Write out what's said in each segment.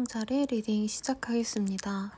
물병자리 리딩 시작하겠습니다.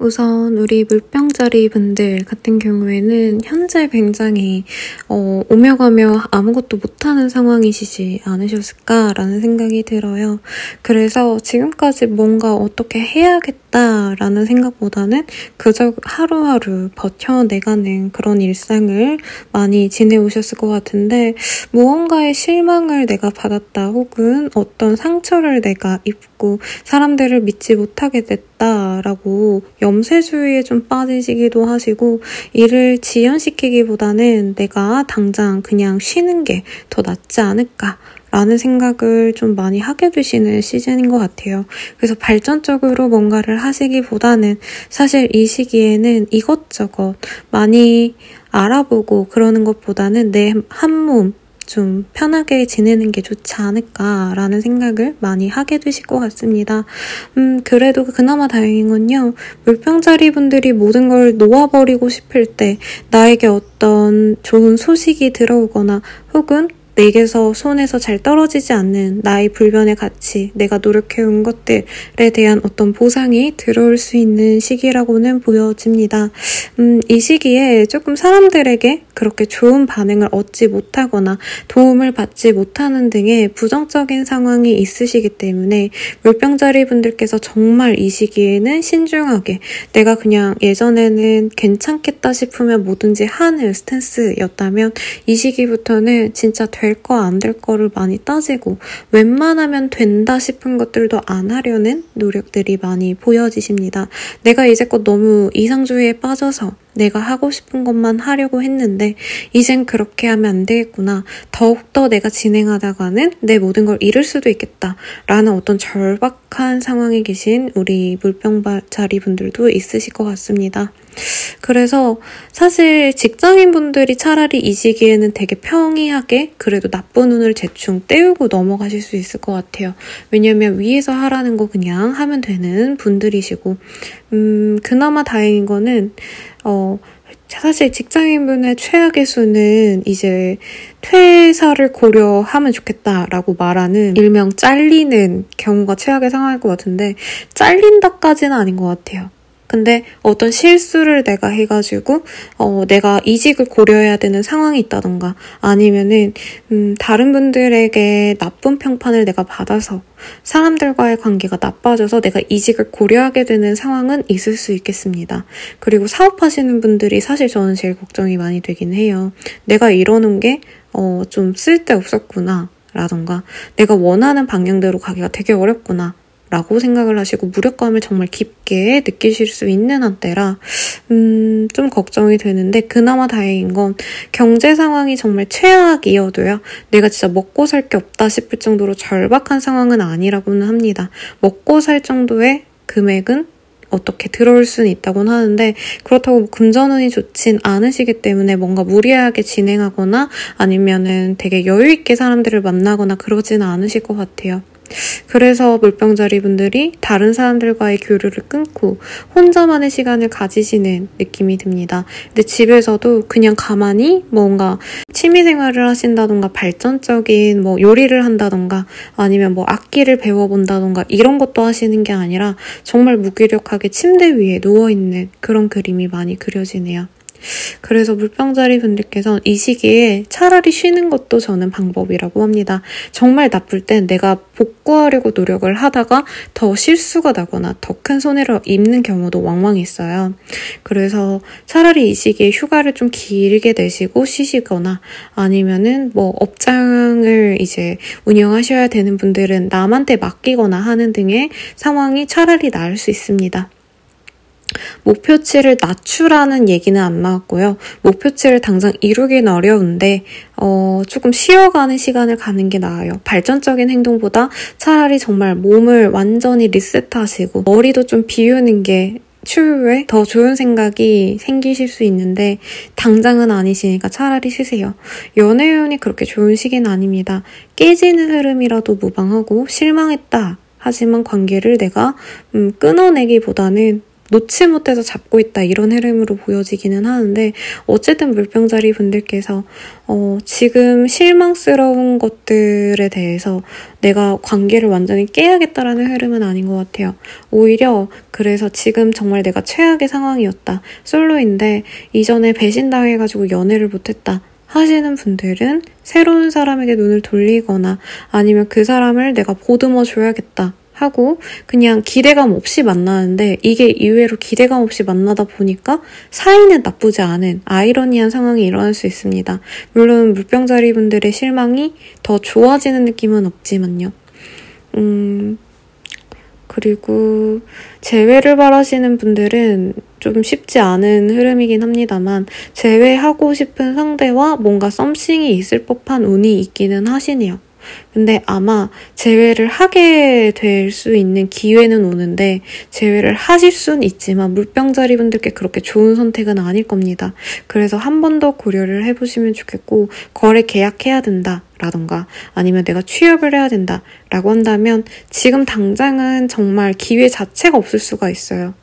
우선 우리 물병자리 분들 같은 경우에는 현재 굉장히 오며 가며 아무것도 못하는 상황이시지 않으셨을까라는 생각이 들어요. 그래서 지금까지 뭔가 어떻게 해야겠다라는 생각보다는 그저 하루하루 버텨내가는 그런 일상을 많이 지내오셨을 것 같은데, 무언가의 실망을 내가 받았다 혹은 어떤 상처를 내가 입고 사람들을 믿지 못하게 됐다라고 염세주의에 좀 빠지시기도 하시고, 이를 지연시키기보다는 내가 당장 그냥 쉬는 게 더 낫지 않을까 라는 생각을 좀 많이 하게 되시는 시즌인 것 같아요. 그래서 발전적으로 뭔가를 하시기보다는 사실 이 시기에는 이것저것 많이 알아보고 그러는 것보다는 내 한 몸 좀 편하게 지내는 게 좋지 않을까라는 생각을 많이 하게 되실 것 같습니다. 그래도 그나마 다행인 건요, 물병자리 분들이 모든 걸 놓아버리고 싶을 때 나에게 어떤 좋은 소식이 들어오거나 혹은 내게서 손에서 잘 떨어지지 않는 나의 불변의 가치, 내가 노력해온 것들에 대한 어떤 보상이 들어올 수 있는 시기라고는 보여집니다. 이 시기에 조금 사람들에게 그렇게 좋은 반응을 얻지 못하거나 도움을 받지 못하는 등의 부정적인 상황이 있으시기 때문에 물병자리 분들께서 정말 이 시기에는 신중하게, 내가 그냥 예전에는 괜찮겠다 싶으면 뭐든지 하는 스탠스였다면 이 시기부터는 진짜 될 거 안 될 거를 많이 따지고 웬만하면 된다 싶은 것들도 안 하려는 노력들이 많이 보여지십니다. 내가 이제껏 너무 이상주의에 빠져서 내가 하고 싶은 것만 하려고 했는데 이젠 그렇게 하면 안 되겠구나. 더욱더 내가 진행하다가는 내 모든 걸 잃을 수도 있겠다 라는 어떤 절박한 상황에 계신 우리 물병자리 분들도 있으실 것 같습니다. 그래서 사실 직장인분들이 차라리 이 시기에는 되게 평이하게 그래도 나쁜 운을 대충 떼우고 넘어가실 수 있을 것 같아요. 왜냐면 위에서 하라는 거 그냥 하면 되는 분들이시고, 그나마 다행인 거는 사실 직장인분의 최악의 수는 이제 퇴사를 고려하면 좋겠다라고 말하는 일명 잘리는 경우가 최악의 상황일 것 같은데, 잘린다까지는 아닌 것 같아요. 근데 어떤 실수를 내가 해가지고 내가 이직을 고려해야 되는 상황이 있다던가, 아니면은 다른 분들에게 나쁜 평판을 내가 받아서 사람들과의 관계가 나빠져서 내가 이직을 고려하게 되는 상황은 있을 수 있겠습니다. 그리고 사업하시는 분들이 사실 저는 제일 걱정이 많이 되긴 해요. 내가 이러는 게 좀 쓸데없었구나 라던가, 내가 원하는 방향대로 가기가 되게 어렵구나 라고 생각을 하시고 무력감을 정말 깊게 느끼실 수 있는 한때라 좀 걱정이 되는데, 그나마 다행인 건 경제 상황이 정말 최악이어도요, 내가 진짜 먹고 살 게 없다 싶을 정도로 절박한 상황은 아니라고는 합니다. 먹고 살 정도의 금액은 어떻게 들어올 수는 있다고는 하는데, 그렇다고 금전운이 좋진 않으시기 때문에 뭔가 무리하게 진행하거나 아니면은 되게 여유있게 사람들을 만나거나 그러지는 않으실 것 같아요. 그래서 물병자리 분들이 다른 사람들과의 교류를 끊고 혼자만의 시간을 가지시는 느낌이 듭니다. 근데 집에서도 그냥 가만히 뭔가 취미생활을 하신다던가 발전적인 요리를 한다던가 아니면 악기를 배워본다던가 이런 것도 하시는 게 아니라 정말 무기력하게 침대 위에 누워있는 그런 그림이 많이 그려지네요. 그래서 물병자리 분들께서는 이 시기에 차라리 쉬는 것도 저는 방법이라고 합니다. 정말 나쁠 땐 내가 복구하려고 노력을 하다가 더 실수가 나거나 더 큰 손해를 입는 경우도 왕왕 있어요. 그래서 차라리 이 시기에 휴가를 좀 길게 내시고 쉬시거나, 아니면은 업장을 이제 운영하셔야 되는 분들은 남한테 맡기거나 하는 등의 상황이 차라리 나을 수 있습니다. 목표치를 낮추라는 얘기는 안 나왔고요. 목표치를 당장 이루긴 어려운데 조금 쉬어가는 시간을 가는 게 나아요. 발전적인 행동보다 차라리 정말 몸을 완전히 리셋하시고 머리도 좀 비우는 게 추후에 더 좋은 생각이 생기실 수 있는데, 당장은 아니시니까 차라리 쉬세요. 연애운이 그렇게 좋은 시기는 아닙니다. 깨지는 흐름이라도 무방하고 실망했다 하지만 관계를 내가 끊어내기보다는 놓지 못해서 잡고 있다 이런 흐름으로 보여지기는 하는데 어쨌든 물병자리 분들께서 지금 실망스러운 것들에 대해서 내가 관계를 완전히 깨야겠다라는 흐름은 아닌 것 같아요. 오히려 그래서 지금 정말 내가 최악의 상황이었다. 솔로인데 이전에 배신당해가지고 연애를 못했다. 하시는 분들은 새로운 사람에게 눈을 돌리거나 아니면 그 사람을 내가 보듬어 줘야겠다 하고 그냥 기대감 없이 만나는데 이게 이외로 기대감 없이 만나다 보니까 사이는 나쁘지 않은 아이러니한 상황이 일어날 수 있습니다. 물론 물병자리 분들의 실망이 더 좋아지는 느낌은 없지만요. 그리고 재회를 바라시는 분들은 좀 쉽지 않은 흐름이긴 합니다만 재회하고 싶은 상대와 뭔가 썸씽이 있을 법한 운이 있기는 하시네요. 근데 아마 재회를 하게 될 수 있는 기회는 오는데 재회를 하실 수는 있지만 물병자리 분들께 그렇게 좋은 선택은 아닐 겁니다. 그래서 한 번 더 고려를 해보시면 좋겠고 거래 계약해야 된다 라던가 아니면 내가 취업을 해야 된다 라고 한다면 지금 당장은 정말 기회 자체가 없을 수가 있어요.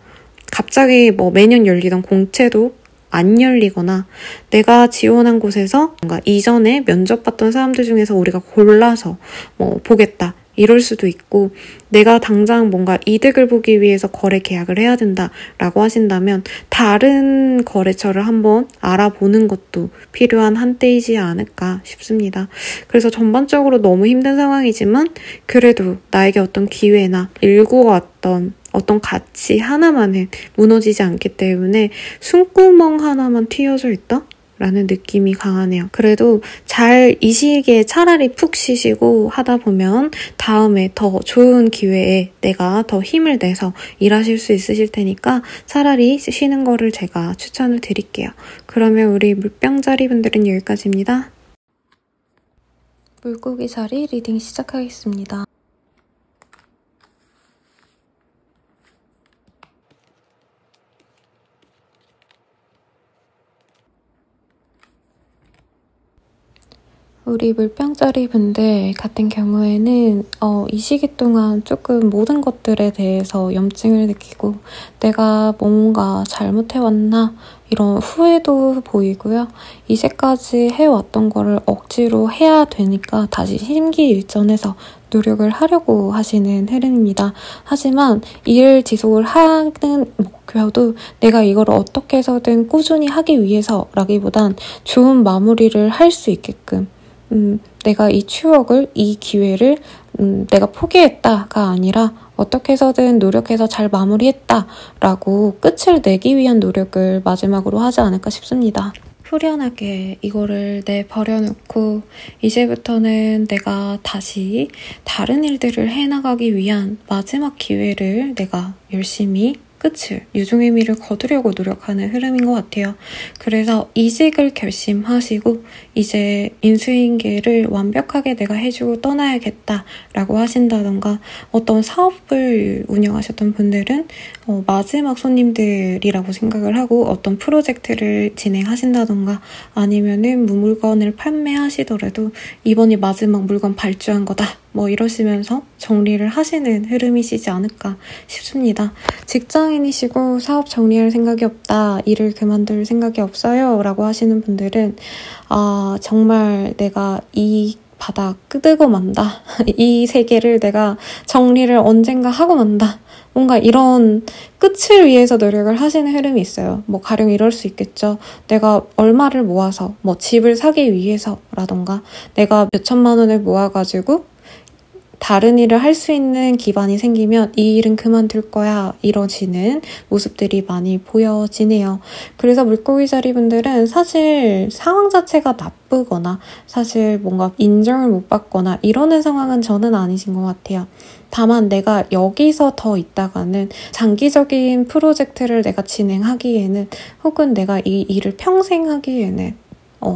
갑자기 매년 열리던 공채도 안 열리거나 내가 지원한 곳에서 뭔가 이전에 면접 봤던 사람들 중에서 우리가 골라서 보겠다 이럴 수도 있고 내가 당장 뭔가 이득을 보기 위해서 거래 계약을 해야 된다라고 하신다면 다른 거래처를 한번 알아보는 것도 필요한 한때이지 않을까 싶습니다. 그래서 전반적으로 너무 힘든 상황이지만 그래도 나에게 어떤 기회나 일구어왔던 어떤 가치 하나만은 무너지지 않기 때문에 숨구멍 하나만 튀어져 있다? 라는 느낌이 강하네요. 그래도 이 시기에 차라리 푹 쉬시고 하다 보면 다음에 더 좋은 기회에 내가 더 힘을 내서 일하실 수 있으실 테니까 차라리 쉬는 거를 제가 추천을 드릴게요. 그러면 우리 물병자리 분들은 여기까지입니다. 물고기 자리 리딩 시작하겠습니다. 우리 물병자리 분들 같은 경우에는 이 시기 동안 조금 모든 것들에 대해서 염증을 느끼고 내가 뭔가 잘못해왔나 이런 후회도 보이고요. 이제까지 해왔던 거를 억지로 해야 되니까 다시 심기일전해서 노력을 하려고 하시는 흐름입니다. 하지만 일을 지속을 하는 목표도 내가 이걸 어떻게 해서든 꾸준히 하기 위해서라기보단 좋은 마무리를 할 수 있게끔 내가 이 추억을, 이 기회를 내가 포기했다가 아니라 어떻게 해서든 노력해서 잘 마무리했다라고 끝을 내기 위한 노력을 마지막으로 하지 않을까 싶습니다. 후련하게 이거를 내버려놓고 이제부터는 내가 다시 다른 일들을 해나가기 위한 마지막 기회를 내가 열심히 끝을, 유종의 미를 거두려고 노력하는 흐름인 것 같아요. 그래서 이직을 결심하시고 이제 인수인계를 완벽하게 내가 해주고 떠나야겠다라고 하신다던가 어떤 사업을 운영하셨던 분들은 마지막 손님들이라고 생각을 하고 어떤 프로젝트를 진행하신다던가 아니면은 물건을 판매하시더라도 이번이 마지막 물건 발주한 거다 이러시면서 정리를 하시는 흐름이시지 않을까 싶습니다. 직장인이시고 사업 정리할 생각이 없다, 일을 그만둘 생각이 없어요 라고 하시는 분들은 정말 내가 이 바닥 끄고 만다. 이 세계를 내가 정리를 언젠가 하고 만다. 뭔가 이런 끝을 위해서 노력을 하시는 흐름이 있어요. 가령 이럴 수 있겠죠. 내가 얼마를 모아서 집을 사기 위해서라던가 내가 몇천만 원을 모아가지고 다른 일을 할 수 있는 기반이 생기면 이 일은 그만둘 거야 이러지는 모습들이 많이 보여지네요. 그래서 물고기 자리 분들은 사실 상황 자체가 나쁘거나 사실 뭔가 인정을 못 받거나 이러는 상황은 저는 아니신 것 같아요. 다만 내가 여기서 더 있다가는 장기적인 프로젝트를 내가 진행하기에는 혹은 내가 이 일을 평생 하기에는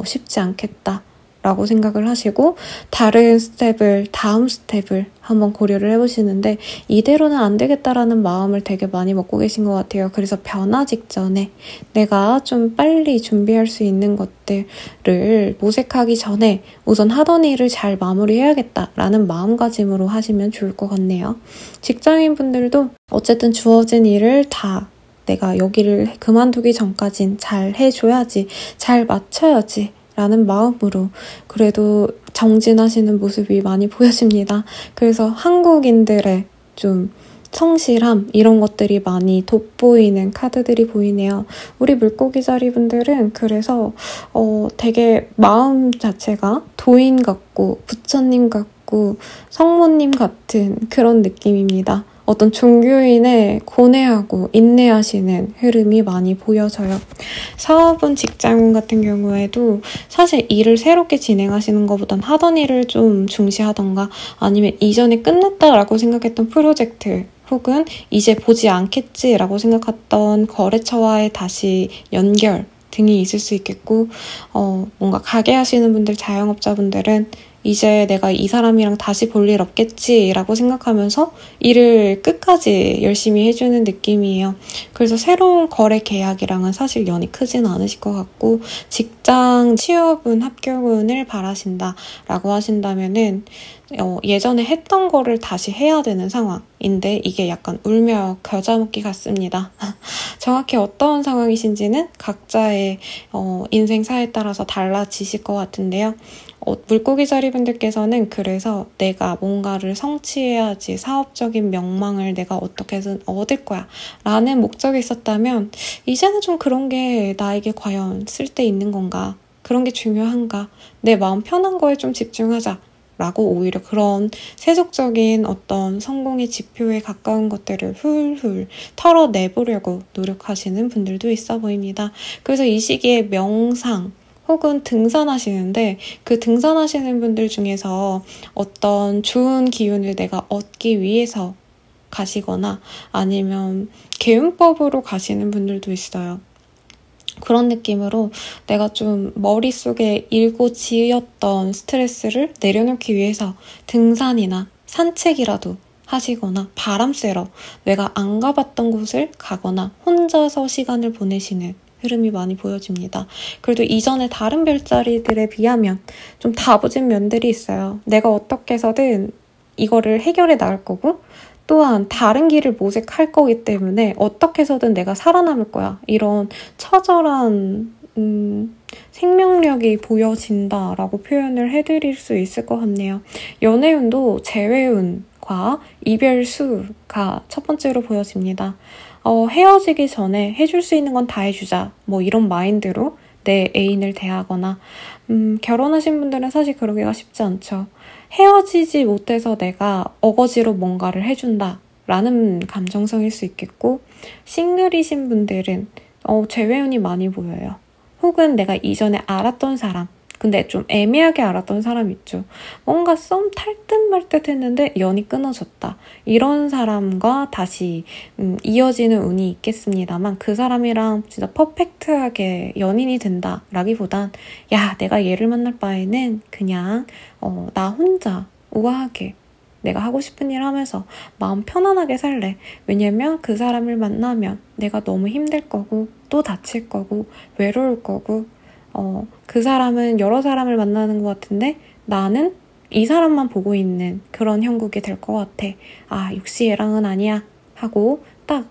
쉽지 않겠다 라고 생각을 하시고 다음 스텝을 한번 고려를 해보시는데 이대로는 안 되겠다라는 마음을 되게 많이 먹고 계신 것 같아요. 그래서 변화 직전에 내가 좀 빨리 준비할 수 있는 것들을 모색하기 전에 우선 하던 일을 잘 마무리해야겠다라는 마음가짐으로 하시면 좋을 것 같네요. 직장인분들도 어쨌든 주어진 일을 다 내가 여기를 그만두기 전까진 잘 해줘야지, 잘 맞춰야지 라는 마음으로 그래도 정진하시는 모습이 많이 보여집니다. 그래서 한국인들의 좀 성실함 이런 것들이 많이 돋보이는 카드들이 보이네요. 우리 물고기 자리분들은 그래서 되게 마음 자체가 도인 같고 부처님 같고 성모님 같은 그런 느낌입니다. 어떤 종교인의 고뇌하고 인내하시는 흐름이 많이 보여져요. 사업은 직장인 같은 경우에도 사실 일을 새롭게 진행하시는 것보단 하던 일을 좀 중시하던가 아니면 이전에 끝냈다라고 생각했던 프로젝트 혹은 이제 보지 않겠지라고 생각했던 거래처와의 다시 연결 등이 있을 수 있겠고 뭔가 가게 하시는 분들, 자영업자분들은 이제 내가 이 사람이랑 다시 볼 일 없겠지라고 생각하면서 일을 끝까지 열심히 해주는 느낌이에요. 그래서 새로운 거래 계약이랑은 사실 연이 크진 않으실 것 같고 직장 취업운 합격운을 바라신다라고 하신다면은 예전에 했던 거를 다시 해야 되는 상황인데 이게 약간 울며 겨자 먹기 같습니다. 정확히 어떤 상황이신지는 각자의 인생사에 따라서 달라지실 것 같은데요. 물고기 자리분들께서는 그래서 내가 뭔가를 성취해야지 사업적인 명망을 내가 어떻게든 얻을 거야 라는 목적이 있었다면 이제는 좀 그런 게 나에게 과연 쓸데 있는 건가? 그런 게 중요한가? 내 마음 편한 거에 좀 집중하자. 라고 오히려 그런 세속적인 어떤 성공의 지표에 가까운 것들을 훌훌 털어내보려고 노력하시는 분들도 있어 보입니다. 그래서 이 시기에 명상 혹은 등산하시는데 그 등산하시는 분들 중에서 어떤 좋은 기운을 내가 얻기 위해서 가시거나 아니면 개운법으로 가시는 분들도 있어요. 그런 느낌으로 내가 좀 머릿속에 일고 지었던 스트레스를 내려놓기 위해서 등산이나 산책이라도 하시거나 바람 쐬러 내가 안 가봤던 곳을 가거나 혼자서 시간을 보내시는 흐름이 많이 보여집니다. 그래도 이전에 다른 별자리들에 비하면 좀 다부진 면들이 있어요. 내가 어떻게 해서든 이거를 해결해 나갈 거고 또한 다른 길을 모색할 거기 때문에 어떻게 해서든 내가 살아남을 거야. 이런 처절한 생명력이 보여진다라고 표현을 해드릴 수 있을 것 같네요. 연애운도 재회운과 이별수가 첫 번째로 보여집니다. 헤어지기 전에 해줄 수 있는 건 다 해주자. 뭐 이런 마인드로 내 애인을 대하거나 결혼하신 분들은 사실 그러기가 쉽지 않죠. 헤어지지 못해서 내가 어거지로 뭔가를 해준다 라는 감정성일 수 있겠고 싱글이신 분들은 재회운이 많이 보여요. 혹은 내가 이전에 알았던 사람 근데 좀 애매하게 알았던 사람 있죠. 뭔가 썸 탈 듯 말 듯 했는데 연이 끊어졌다. 이런 사람과 다시 이어지는 운이 있겠습니다만 그 사람이랑 진짜 퍼펙트하게 연인이 된다라기보단 야 내가 얘를 만날 바에는 그냥 나 혼자 우아하게 내가 하고 싶은 일 하면서 마음 편안하게 살래. 왜냐면 그 사람을 만나면 내가 너무 힘들 거고 또 다칠 거고 외로울 거고 그 사람은 여러 사람을 만나는 것 같은데 나는 이 사람만 보고 있는 그런 형국이 될 것 같아. 아, 역시 얘랑은 아니야 하고 딱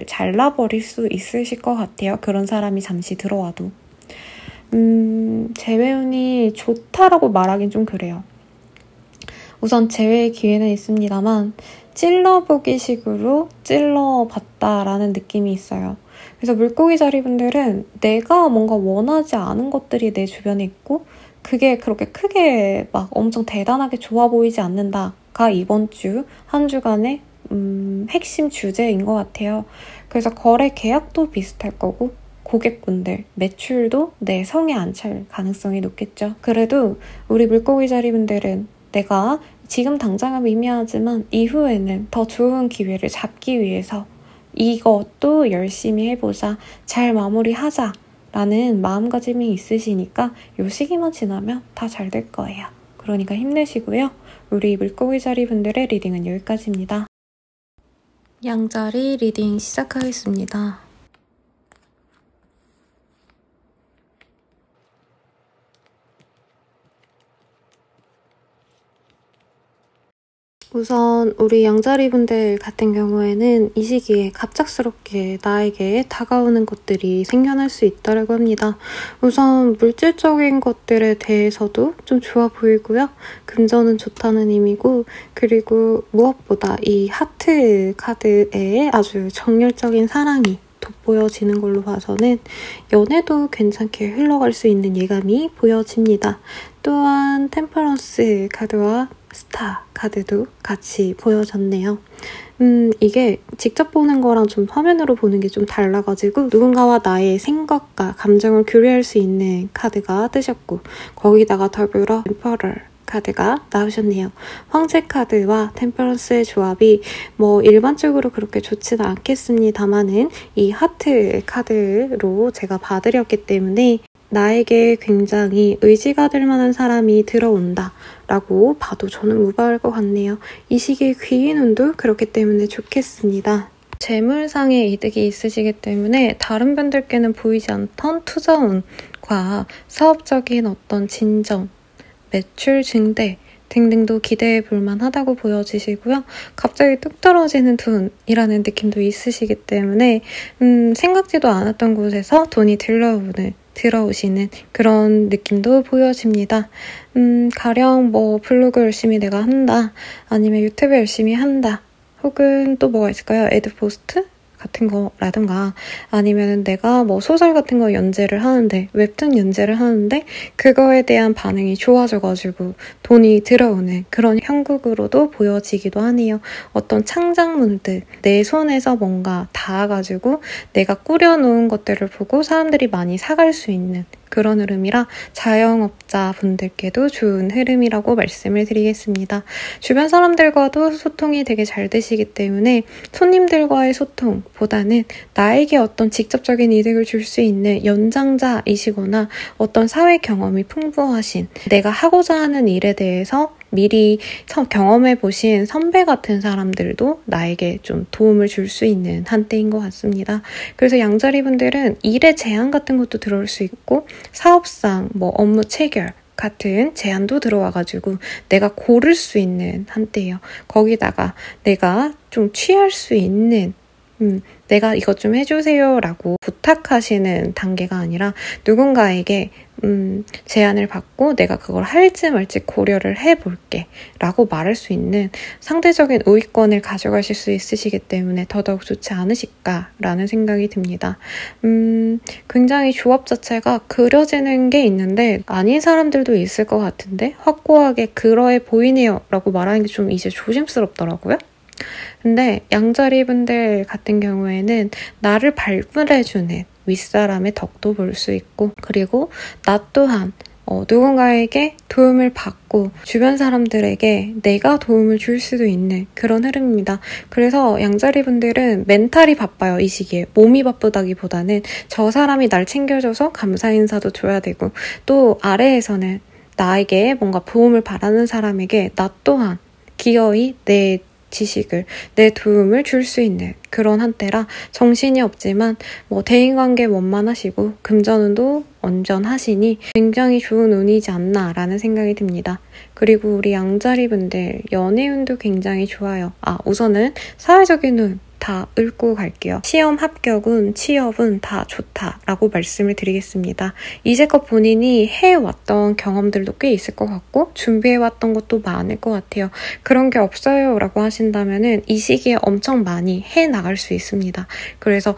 잘라버릴 수 있으실 것 같아요. 그런 사람이 잠시 들어와도. 재회운이 좋다라고 말하긴 좀 그래요. 우선 재회의 기회는 있습니다만 찔러보기 식으로 찔러봤다라는 느낌이 있어요. 그래서 물고기 자리분들은 내가 뭔가 원하지 않은 것들이 내 주변에 있고 그게 그렇게 크게 막 엄청 대단하게 좋아 보이지 않는다가 이번 주 한 주간의 핵심 주제인 것 같아요. 그래서 거래 계약도 비슷할 거고 고객분들 매출도 내 성에 안 찰 가능성이 높겠죠. 그래도 우리 물고기 자리분들은 내가 지금 당장은 미미하지만 이후에는 더 좋은 기회를 잡기 위해서 이것도 열심히 해보자, 잘 마무리하자 라는 마음가짐이 있으시니까 이 시기만 지나면 다 잘 될 거예요. 그러니까 힘내시고요. 우리 물고기 자리 분들의 리딩은 여기까지입니다. 양자리 리딩 시작하겠습니다. 우선 우리 양자리분들 같은 경우에는 이 시기에 갑작스럽게 나에게 다가오는 것들이 생겨날 수 있다고 합니다. 우선 물질적인 것들에 대해서도 좀 좋아 보이고요. 금전은 좋다는 의미고, 그리고 무엇보다 이 하트 카드에 아주 정열적인 사랑이 돋보여지는 걸로 봐서는 연애도 괜찮게 흘러갈 수 있는 예감이 보여집니다. 또한 템퍼런스 카드와 스타 카드도 같이 보여졌네요. 이게 직접 보는 거랑 좀 화면으로 보는 게 좀 달라가지고 누군가와 나의 생각과 감정을 교류할 수 있는 카드가 뜨셨고, 거기다가 더불어 템퍼럴 카드가 나오셨네요. 황제 카드와 템퍼런스의 조합이 뭐 일반적으로 그렇게 좋지는 않겠습니다만은 이 하트 카드로 제가 봐드렸기 때문에 나에게 굉장히 의지가 될 만한 사람이 들어온다 라고 봐도 저는 무방할 것 같네요. 이 시기에 귀인운도 그렇기 때문에 좋겠습니다. 재물상의 이득이 있으시기 때문에 다른 분들께는 보이지 않던 투자운과 사업적인 어떤 진정, 매출 증대 등등도 기대해 볼 만하다고 보여지시고요. 갑자기 뚝 떨어지는 돈이라는 느낌도 있으시기 때문에 생각지도 않았던 곳에서 돈이 들어오시는 그런 느낌도 보여집니다. 가령 뭐 블로그 열심히 내가 한다, 아니면 유튜브 열심히 한다, 혹은 또 뭐가 있을까요? 애드포스트 같은 거라든가, 아니면 내가 뭐 소설 같은 거 연재를 하는데, 웹툰 연재를 하는데 그거에 대한 반응이 좋아져가지고 돈이 들어오는 그런 형국으로도 보여지기도 하네요. 어떤 창작물들, 내 손에서 뭔가 닿아가지고 내가 꾸려놓은 것들을 보고 사람들이 많이 사갈 수 있는 그런 흐름이라 자영업자 분들께도 좋은 흐름이라고 말씀을 드리겠습니다. 주변 사람들과도 소통이 되게 잘 되시기 때문에 손님들과의 소통보다는 나에게 어떤 직접적인 이득을 줄 수 있는 연장자이시거나 어떤 사회 경험이 풍부하신, 내가 하고자 하는 일에 대해서 미리 경험해 보신 선배 같은 사람들도 나에게 좀 도움을 줄 수 있는 한때인 것 같습니다. 그래서 양자리 분들은 일의 제안 같은 것도 들어올 수 있고, 사업상 뭐 업무 체결 같은 제안도 들어와가지고 내가 고를 수 있는 한때예요. 거기다가 내가 좀 취할 수 있는, 내가 이것 좀 해주세요 라고 부탁하시는 단계가 아니라 누군가에게 제안을 받고 내가 그걸 할지 말지 고려를 해볼게 라고 말할 수 있는 상대적인 우위권을 가져가실 수 있으시기 때문에 더더욱 좋지 않으실까라는 생각이 듭니다. 굉장히 조합 자체가 그려지는 게 있는데 아닌 사람들도 있을 것 같은데 확고하게 그러해 보이네요 라고 말하는 게 좀 이제 조심스럽더라고요. 근데 양자리 분들 같은 경우에는 나를 발굴해주는 윗사람의 덕도 볼 수 있고, 그리고 나 또한 누군가에게 도움을 받고 주변 사람들에게 내가 도움을 줄 수도 있는 그런 흐름입니다. 그래서 양자리 분들은 멘탈이 바빠요. 이 시기에. 몸이 바쁘다기보다는 저 사람이 날 챙겨줘서 감사 인사도 줘야 되고, 또 아래에서는 나에게 뭔가 도움을 바라는 사람에게 나 또한 기어이 내 지식을, 내 도움을 줄 수 있는 그런 한때라 정신이 없지만 뭐 대인관계 원만하시고 금전운도 온전하시니 굉장히 좋은 운이지 않나라는 생각이 듭니다. 그리고 우리 양자리 분들 연애운도 굉장히 좋아요. 우선은 사회적인 운 다 읊고 갈게요. 시험 합격운, 취업운 다 좋다라고 말씀을 드리겠습니다. 이제껏 본인이 해왔던 경험들도 꽤 있을 것 같고 준비해왔던 것도 많을 것 같아요. 그런 게 없어요 라고 하신다면은 이 시기에 엄청 많이 해나갈 수 있습니다. 그래서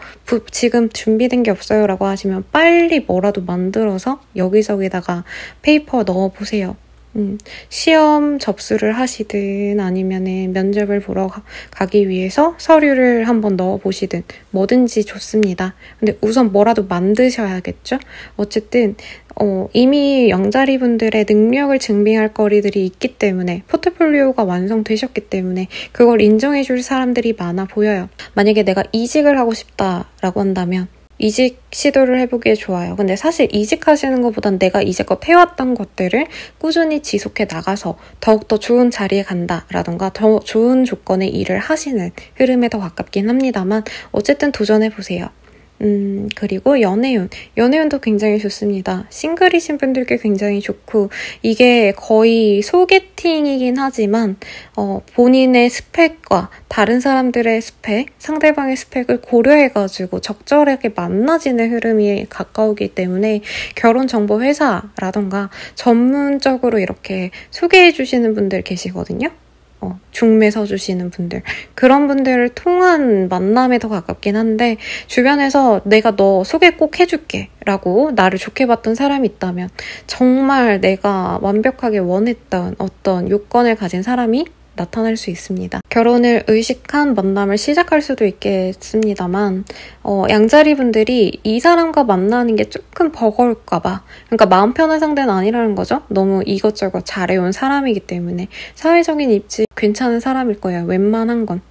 지금 준비된 게 없어요 라고 하시면 빨리 뭐라도 만들어서 여기저기다가 페이퍼 넣어보세요. 시험 접수를 하시든 아니면은 면접을 보러 가기 위해서 서류를 한번 넣어보시든 뭐든지 좋습니다. 근데 우선 뭐라도 만드셔야겠죠? 어쨌든 이미 양자리 분들의 능력을 증빙할 거리들이 있기 때문에 포트폴리오가 완성되셨기 때문에 그걸 인정해줄 사람들이 많아 보여요. 만약에 내가 이직을 하고 싶다라고 한다면 이직 시도를 해보기에 좋아요. 근데 사실 이직하시는 것보단 내가 이제껏 해왔던 것들을 꾸준히 지속해 나가서 더욱더 좋은 자리에 간다라던가 더 좋은 조건의 일을 하시는 흐름에 더 가깝긴 합니다만 어쨌든 도전해보세요. 그리고 연애운. 연애운도 굉장히 좋습니다. 싱글이신 분들께 굉장히 좋고, 이게 거의 소개팅이긴 하지만, 본인의 스펙과 다른 사람들의 스펙, 상대방의 스펙을 고려해가지고 적절하게 만나지는 흐름이 가까우기 때문에 결혼정보회사라던가 전문적으로 이렇게 소개해주시는 분들 계시거든요. 중매 서주시는 분들, 그런 분들을 통한 만남에 더 가깝긴 한데, 주변에서 내가 너 소개 꼭 해줄게 라고 나를 좋게 봤던 사람이 있다면, 정말 내가 완벽하게 원했던 어떤 요건을 가진 사람이 나타날 수 있습니다. 결혼을 의식한 만남을 시작할 수도 있겠습니다만, 양자리 분들이 이 사람과 만나는 게 조금 버거울까봐, 그러니까 마음 편한 상대는 아니라는 거죠. 너무 이것저것 잘해온 사람이기 때문에 사회적인 입지 괜찮은 사람일 거예요. 웬만한 건.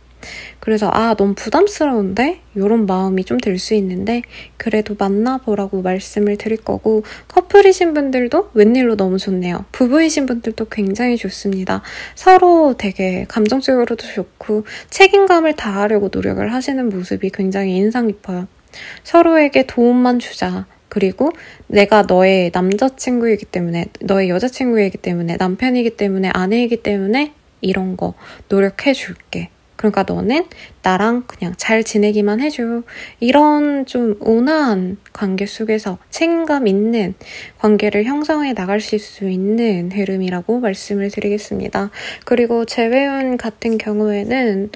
그래서 너무 부담스러운데? 이런 마음이 좀 들 수 있는데, 그래도 만나보라고 말씀을 드릴 거고, 커플이신 분들도 웬일로 너무 좋네요. 부부이신 분들도 굉장히 좋습니다. 서로 되게 감정적으로도 좋고 책임감을 다하려고 노력을 하시는 모습이 굉장히 인상 깊어요. 서로에게 도움만 주자. 그리고 내가 너의 남자친구이기 때문에, 너의 여자친구이기 때문에, 남편이기 때문에, 아내이기 때문에 이런 거 노력해줄게. 그러니까 너는 나랑 그냥 잘 지내기만 해줘. 이런 좀 온화한 관계 속에서 책임감 있는 관계를 형성해 나갈 수 있는 흐름이라고 말씀을 드리겠습니다. 그리고 재회운 같은 경우에는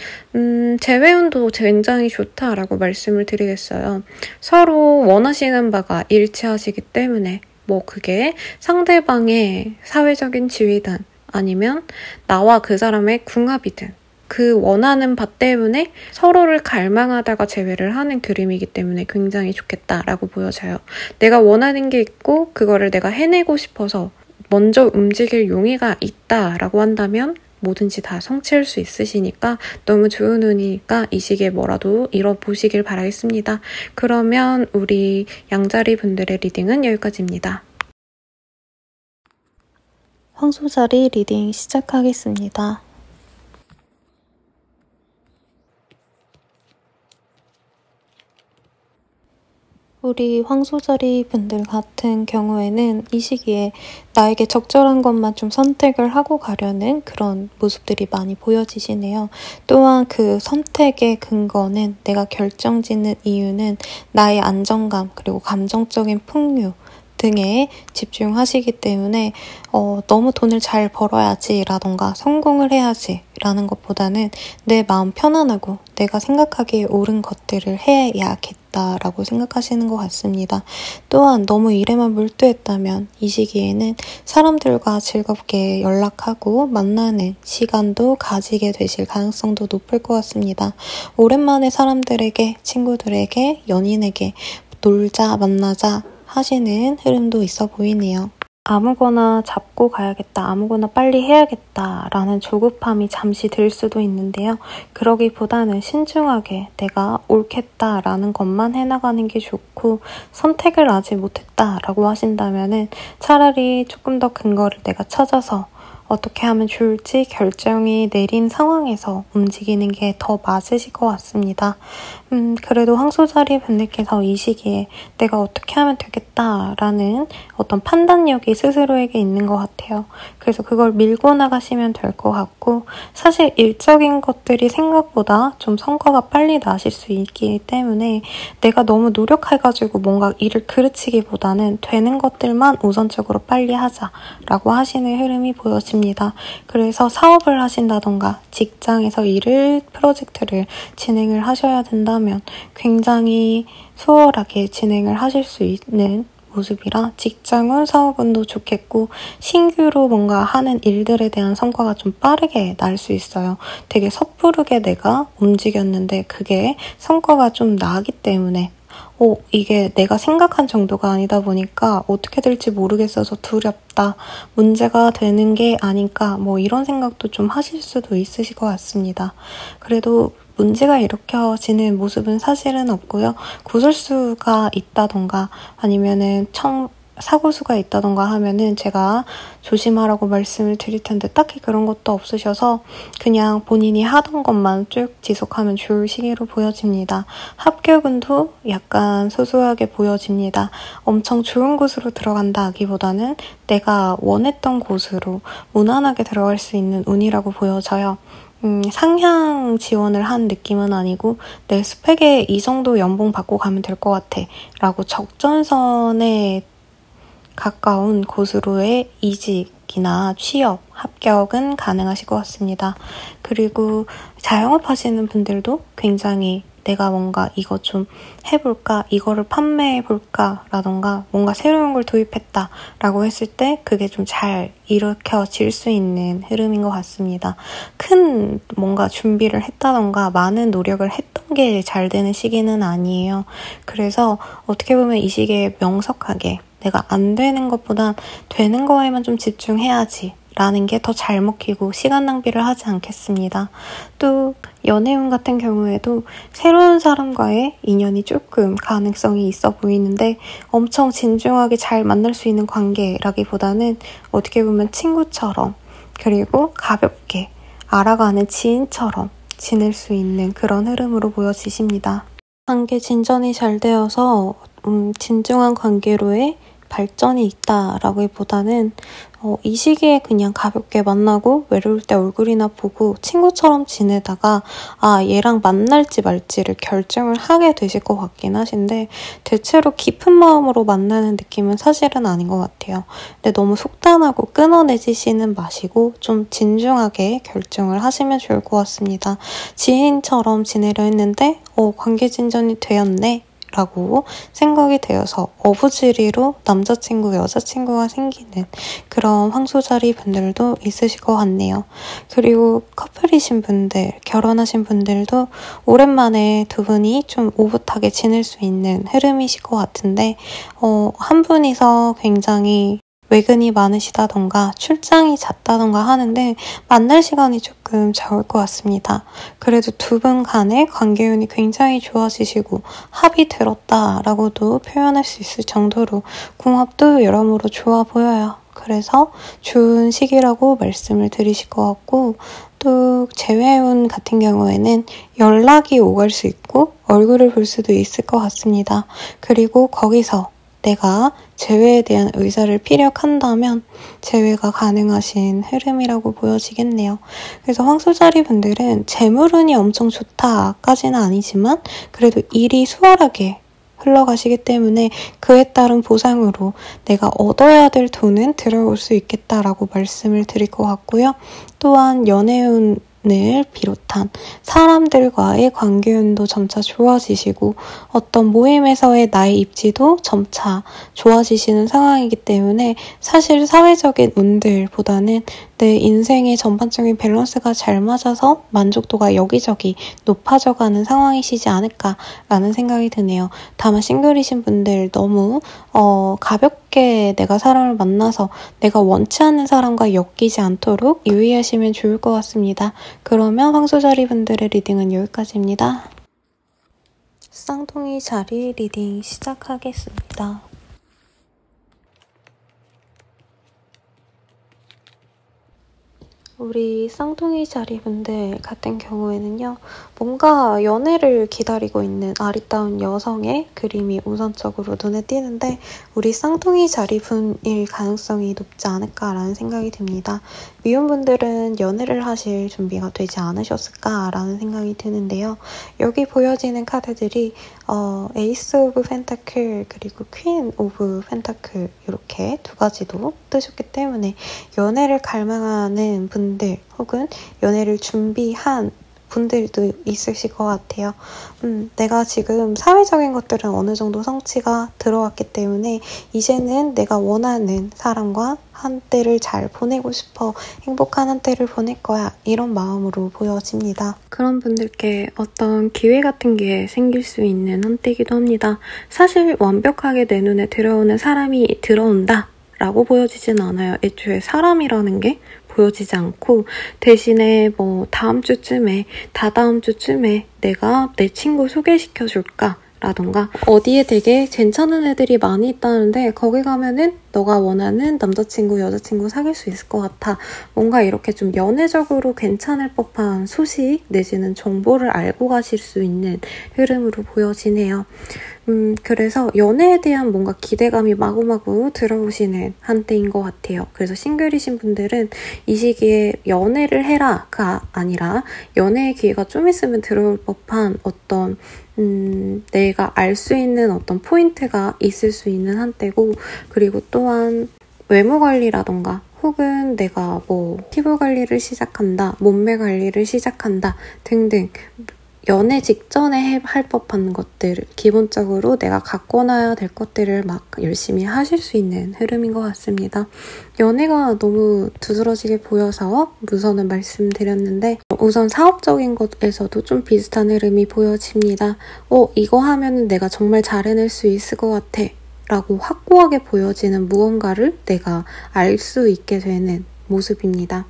재회운도 굉장히 좋다라고 말씀을 드리겠어요. 서로 원하시는 바가 일치하시기 때문에 그게 상대방의 사회적인 지위든 아니면 나와 그 사람의 궁합이든 그 원하는 바 때문에 서로를 갈망하다가 재회를 하는 그림이기 때문에 굉장히 좋겠다라고 보여져요. 내가 원하는 게 있고 그거를 내가 해내고 싶어서 먼저 움직일 용의가 있다라고 한다면 뭐든지 다 성취할 수 있으시니까 너무 좋은 운이니까 이 시기에 뭐라도 이뤄보시길 바라겠습니다. 그러면 우리 양자리 분들의 리딩은 여기까지입니다. 황소자리 리딩 시작하겠습니다. 우리 황소자리 분들 같은 경우에는 이 시기에 나에게 적절한 것만 좀 선택을 하고 가려는 그런 모습들이 많이 보여지시네요. 또한 그 선택의 근거는, 내가 결정짓는 이유는 나의 안정감 그리고 감정적인 풍요 등에 집중하시기 때문에 너무 돈을 잘 벌어야지 라던가 성공을 해야지 라는 것보다는 내 마음 편안하고 내가 생각하기에 옳은 것들을 해야겠다라고 생각하시는 것 같습니다. 또한 너무 일에만 몰두했다면 이 시기에는 사람들과 즐겁게 연락하고 만나는 시간도 가지게 되실 가능성도 높을 것 같습니다. 오랜만에 사람들에게, 친구들에게, 연인에게 놀자, 만나자 하시는 흐름도 있어 보이네요. 아무거나 잡고 가야겠다, 아무거나 빨리 해야겠다 라는 조급함이 잠시 들 수도 있는데요. 그러기보다는 신중하게 내가 옳겠다라는 것만 해나가는 게 좋고, 선택을 아직 못했다라고 하신다면은 차라리 조금 더 근거를 내가 찾아서 어떻게 하면 좋을지 결정이 내린 상황에서 움직이는 게 더 맞으실 것 같습니다. 그래도 황소자리 분들께서 이 시기에 내가 어떻게 하면 되겠다라는 어떤 판단력이 스스로에게 있는 것 같아요. 그래서 그걸 밀고 나가시면 될 것 같고, 사실 일적인 것들이 생각보다 좀 성과가 빨리 나실 수 있기 때문에 내가 너무 노력해가지고 뭔가 일을 그르치기보다는 되는 것들만 우선적으로 빨리 하자라고 하시는 흐름이 보여집니다. 그래서 사업을 하신다던가 직장에서 프로젝트를 진행을 하셔야 된다면 굉장히 수월하게 진행을 하실 수 있는 모습이라 직장운, 사업운도 좋겠고, 신규로 뭔가 하는 일들에 대한 성과가 좀 빠르게 날 수 있어요. 되게 섣부르게 내가 움직였는데 그게 성과가 좀 나기 때문에 이게 내가 생각한 정도가 아니다 보니까 어떻게 될지 모르겠어서 두렵다, 문제가 되는 게 아닐까, 이런 생각도 좀 하실 수도 있으실 것 같습니다. 그래도 문제가 일으켜지는 모습은 사실은 없고요. 구설수가 있다던가 아니면은 사고수가 있다던가 하면은 제가 조심하라고 말씀을 드릴 텐데 딱히 그런 것도 없으셔서 그냥 본인이 하던 것만 쭉 지속하면 좋을 시기로 보여집니다. 합격운도 약간 소소하게 보여집니다. 엄청 좋은 곳으로 들어간다 하기보다는 내가 원했던 곳으로 무난하게 들어갈 수 있는 운이라고 보여져요. 상향 지원을 한 느낌은 아니고 내 스펙에 이 정도 연봉 받고 가면 될 것 같아 라고 적정선에 가까운 곳으로의 이직이나 취업, 합격은 가능하실 것 같습니다. 그리고 자영업 하시는 분들도 굉장히 내가 뭔가 이거 좀 해볼까, 이거를 판매해볼까 라던가 뭔가 새로운 걸 도입했다 라고 했을 때 그게 좀 잘 일으켜질 수 있는 흐름인 것 같습니다. 큰 뭔가 준비를 했다던가 많은 노력을 했던 게 잘 되는 시기는 아니에요. 그래서 어떻게 보면 이 시기에 명석하게 내가 안 되는 것보다 되는 거에만 좀 집중해야지 라는 게 더 잘 먹히고 시간 낭비를 하지 않겠습니다. 또 연애운 같은 경우에도 새로운 사람과의 인연이 조금 가능성이 있어 보이는데 엄청 진중하게 잘 만날 수 있는 관계라기보다는 어떻게 보면 친구처럼 그리고 가볍게 알아가는 지인처럼 지낼 수 있는 그런 흐름으로 보여지십니다. 관계 진전이 잘 되어서 진중한 관계로의 발전이 있다라기보다는 이 시기에 그냥 가볍게 만나고 외로울 때 얼굴이나 보고 친구처럼 지내다가 얘랑 만날지 말지를 결정을 하게 되실 것 같긴 하신데 대체로 깊은 마음으로 만나는 느낌은 사실은 아닌 것 같아요. 근데 너무 속단하고 끊어내지시는 마시고 좀 진중하게 결정을 하시면 좋을 것 같습니다. 지인처럼 지내려 했는데 관계 진전이 되었네 라고 생각이 되어서 어부지리로 남자친구, 여자친구가 생기는 그런 황소자리 분들도 있으실 것 같네요. 그리고 커플이신 분들, 결혼하신 분들도 오랜만에 두 분이 좀 오붓하게 지낼 수 있는 흐름이실 것 같은데 한 분이서 굉장히 외근이 많으시다던가 출장이 잦다던가 하는데 만날 시간이 조금 적을 것 같습니다. 그래도 두 분 간의 관계운이 굉장히 좋아지시고 합이 들었다라고도 표현할 수 있을 정도로 궁합도 여러모로 좋아 보여요. 그래서 좋은 시기라고 말씀을 드리실 것 같고 또 재회운 같은 경우에는 연락이 오갈 수 있고 얼굴을 볼 수도 있을 것 같습니다. 그리고 거기서 내가 재회에 대한 의사를 피력한다면 재회가 가능하신 흐름이라고 보여지겠네요. 그래서 황소자리 분들은 재물운이 엄청 좋다까지는 아니지만 그래도 일이 수월하게 흘러가시기 때문에 그에 따른 보상으로 내가 얻어야 될 돈은 들어올 수 있겠다라고 말씀을 드릴 것 같고요. 또한 연애운 을 비롯한 사람들과의 관계운도 점차 좋아지시고 어떤 모임에서의 나의 입지도 점차 좋아지시는 상황이기 때문에 사실 사회적인 운들보다는 내 인생의 전반적인 밸런스가 잘 맞아서 만족도가 여기저기 높아져가는 상황이시지 않을까라는 생각이 드네요. 다만 싱글이신 분들 너무 가볍게 내가 사람을 만나서 내가 원치 않는 사람과 엮이지 않도록 유의하시면 좋을 것 같습니다. 그러면 황소자리 분들의 리딩은 여기까지입니다. 쌍둥이 자리 리딩 시작하겠습니다. 우리 쌍둥이 자리 분들 같은 경우에는요. 뭔가 연애를 기다리고 있는 아리따운 여성의 그림이 우선적으로 눈에 띄는데 우리 쌍둥이 자리 분일 가능성이 높지 않을까라는 생각이 듭니다. 미혼분들은 연애를 하실 준비가 되지 않으셨을까라는 생각이 드는데요. 여기 보여지는 카드들이 에이스 오브 펜타클 그리고 퀸 오브 펜타클 이렇게 두 가지도 뜨셨기 때문에 연애를 갈망하는 분들 혹은 연애를 준비한 분들도 있으실 것 같아요. 내가 지금 사회적인 것들은 어느 정도 성취가 들어왔기 때문에 이제는 내가 원하는 사람과 한때를 잘 보내고 싶어 행복한 한때를 보낼 거야 이런 마음으로 보여집니다. 그런 분들께 어떤 기회 같은 게 생길 수 있는 한때이기도 합니다. 사실 완벽하게 내 눈에 들어오는 사람이 들어온다 라고 보여지진 않아요. 애초에 사람이라는 게 보여지지 않고 대신에 다음 주쯤에 다다음 주쯤에 내가 내 친구 소개시켜 줄까? 라던가 어디에 되게 괜찮은 애들이 많이 있다는데 거기 가면은 너가 원하는 남자친구, 여자친구 사귈 수 있을 것 같아. 뭔가 이렇게 좀 연애적으로 괜찮을 법한 소식 내지는 정보를 알고 가실 수 있는 흐름으로 보여지네요. 그래서 연애에 대한 뭔가 기대감이 마구마구 들어오시는 한때인 것 같아요. 그래서 싱글이신 분들은 이 시기에 연애를 해라가 아니라 연애의 기회가 좀 있으면 들어올 법한 어떤 내가 알 수 있는 어떤 포인트가 있을 수 있는 한때고, 그리고 또한 외모 관리라던가 혹은 내가 뭐 피부 관리를 시작한다, 몸매 관리를 시작한다 등등 연애 직전에 할 법한 것들, 기본적으로 내가 갖고 놔야 될 것들을 막 열심히 하실 수 있는 흐름인 것 같습니다. 연애가 너무 두드러지게 보여서 우선은 말씀드렸는데, 우선 사업적인 것에서도 좀 비슷한 흐름이 보여집니다. 이거 하면은 내가 정말 잘 해낼 수 있을 것 같아 라고 확고하게 보여지는 무언가를 내가 알 수 있게 되는 모습입니다.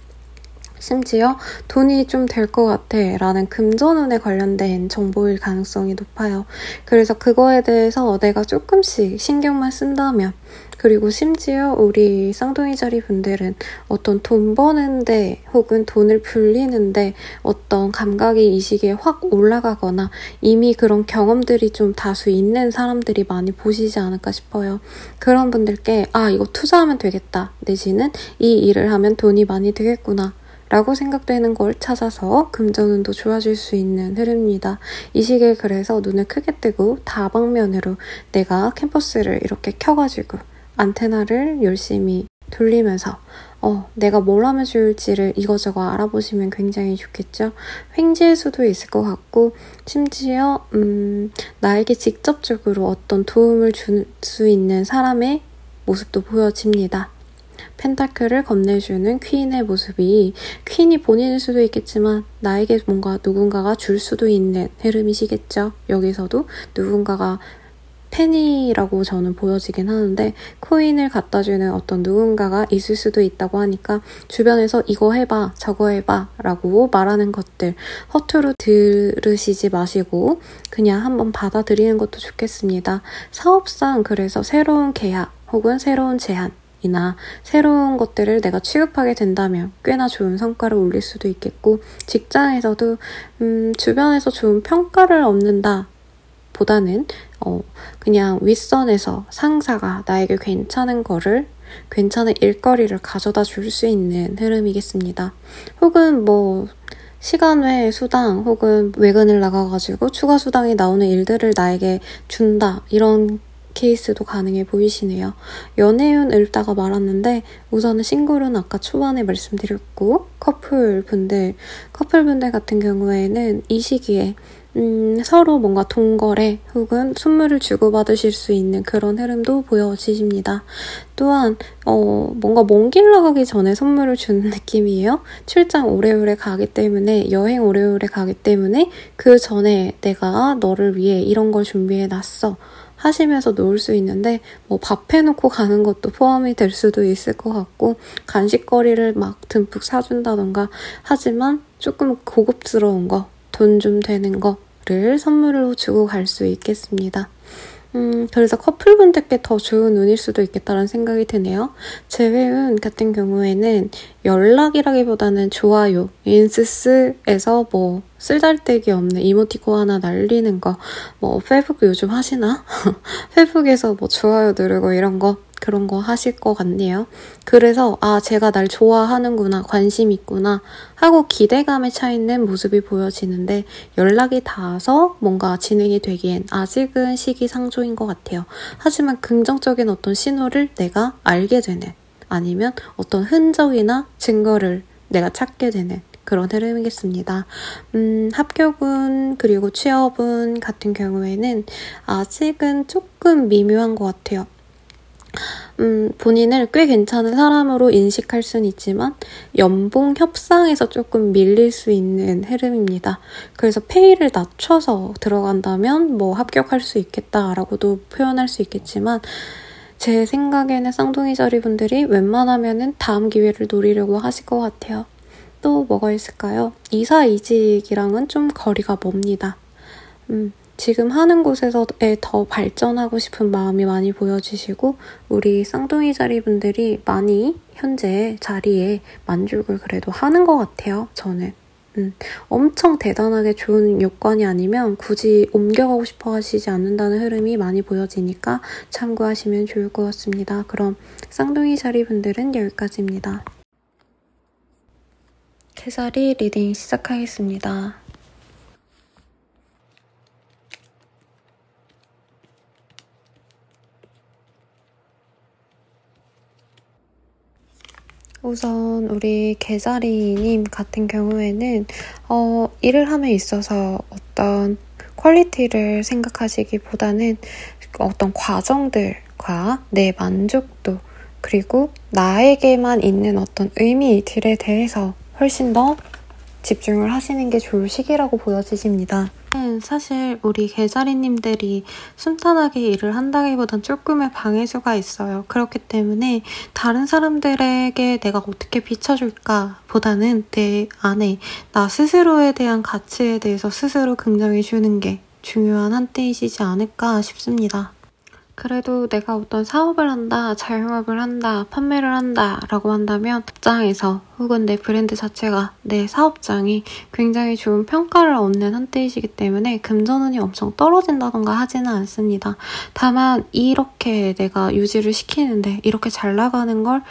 심지어 돈이 좀 될 것 같아 라는 금전운에 관련된 정보일 가능성이 높아요. 그래서 그거에 대해서 내가 조금씩 신경만 쓴다면, 그리고 심지어 우리 쌍둥이 자리 분들은 어떤 돈 버는데 혹은 돈을 불리는데 어떤 감각이 이 시기에 확 올라가거나 이미 그런 경험들이 좀 다수 있는 사람들이 많이 보시지 않을까 싶어요. 그런 분들께 이거 투자하면 되겠다, 내지는 이 일을 하면 돈이 많이 되겠구나 라고 생각되는 걸 찾아서 금전운도 좋아질 수 있는 흐름입니다. 이 시기에 그래서 눈을 크게 뜨고 다방면으로 내가 캠퍼스를 이렇게 켜가지고 안테나를 열심히 돌리면서 내가 뭘 하면 좋을지를 이거저거 알아보시면 굉장히 좋겠죠. 횡재일 수도 있을 것 같고, 심지어 나에게 직접적으로 어떤 도움을 줄 수 있는 사람의 모습도 보여집니다. 펜타클을 건네주는 퀸의 모습이, 퀸이 본인일 수도 있겠지만 나에게 뭔가 누군가가 줄 수도 있는 흐름이시겠죠. 여기서도 누군가가 펜이라고 저는 보여지긴 하는데 코인을 갖다주는 어떤 누군가가 있을 수도 있다고 하니까 주변에서 이거 해봐, 저거 해봐 라고 말하는 것들 허투루 들으시지 마시고 그냥 한번 받아들이는 것도 좋겠습니다. 사업상 그래서 새로운 계약 혹은 새로운 제안 이나 새로운 것들을 내가 취급하게 된다면 꽤나 좋은 성과를 올릴 수도 있겠고, 직장에서도 주변에서 좋은 평가를 얻는다 보다는 그냥 윗선에서 상사가 나에게 괜찮은 일거리를 가져다 줄 수 있는 흐름이겠습니다. 혹은 뭐 시간 외의 수당 혹은 외근을 나가가지고 추가 수당이 나오는 일들을 나에게 준다, 이런 케이스도 가능해 보이시네요. 연애운 읽다가 말았는데 우선은 싱글은 아까 초반에 말씀드렸고, 커플분들 같은 경우에는 이 시기에 서로 뭔가 동거래 혹은 선물을 주고받으실 수 있는 그런 흐름도 보여지십니다. 또한 뭔가 먼 길 나가기 전에 선물을 주는 느낌이에요. 출장 오래오래 가기 때문에, 여행 오래오래 가기 때문에 그 전에 내가 너를 위해 이런 걸 준비해놨어 하시면서 놓을 수 있는데, 뭐 밥 해놓고 가는 것도 포함이 될 수도 있을 것 같고, 간식거리를 막 듬뿍 사준다던가, 하지만 조금 고급스러운 거, 돈 좀 되는 거를 선물로 주고 갈 수 있겠습니다. 그래서 커플분들께 더 좋은 운일 수도 있겠다는 생각이 드네요. 재회운 같은 경우에는 연락이라기보다는 좋아요, 인스스에서 뭐 쓸데기 없는 이모티콘 하나 날리는 거, 뭐 페북 요즘 하시나? 페북에서 뭐 좋아요 누르고 이런 거, 그런 거 하실 것 같네요. 그래서 제가 날 좋아하는구나, 관심 있구나 하고 기대감에 차 있는 모습이 보여지는데, 연락이 닿아서 뭔가 진행이 되기엔 아직은 시기상조인 것 같아요. 하지만 긍정적인 어떤 신호를 내가 알게 되는, 아니면 어떤 흔적이나 증거를 내가 찾게 되는 그런 흐름이겠습니다. 합격운 그리고 취업운 같은 경우에는 아직은 조금 미묘한 것 같아요. 본인을 꽤 괜찮은 사람으로 인식할 수는 있지만 연봉 협상에서 조금 밀릴 수 있는 흐름입니다. 그래서 페이를 낮춰서 들어간다면 뭐 합격할 수 있겠다라고도 표현할 수 있겠지만, 제 생각에는 쌍둥이 자리 분들이 웬만하면은 다음 기회를 노리려고 하실 것 같아요. 또 뭐가 있을까요? 이사 이직이랑은 좀 거리가 멉니다. 지금 하는 곳에서의 더 발전하고 싶은 마음이 많이 보여지시고 우리 쌍둥이 자리분들이 많이 현재 자리에 만족을 그래도 하는 것 같아요, 저는. 엄청 대단하게 좋은 요건이 아니면 굳이 옮겨가고 싶어 하시지 않는다는 흐름이 많이 보여지니까 참고하시면 좋을 것 같습니다. 그럼 쌍둥이 자리분들은 여기까지입니다. 개자리 리딩 시작하겠습니다. 우선 우리 개자리님 같은 경우에는 일을 함에 있어서 어떤 퀄리티를 생각하시기보다는 어떤 과정들과 내 만족도 그리고 나에게만 있는 어떤 의미들에 대해서 훨씬 더 집중을 하시는 게 좋을 시기라고 보여지십니다. 사실 우리 개자리님들이 순탄하게 일을 한다기보단 조금의 방해수가 있어요. 그렇기 때문에 다른 사람들에게 내가 어떻게 비춰줄까 보다는 내 안에 나 스스로에 대한 가치에 대해서 스스로 긍정해주는 게 중요한 한때이시지 않을까 싶습니다. 그래도 내가 어떤 사업을 한다, 자영업을 한다, 판매를 한다 라고 한다면 업장에서 혹은 내 브랜드 자체가 내 사업장이 굉장히 좋은 평가를 얻는 한때이시기 때문에 금전운이 엄청 떨어진다던가 하지는 않습니다. 다만 이렇게 내가 유지를 시키는데 이렇게 잘 나가는 걸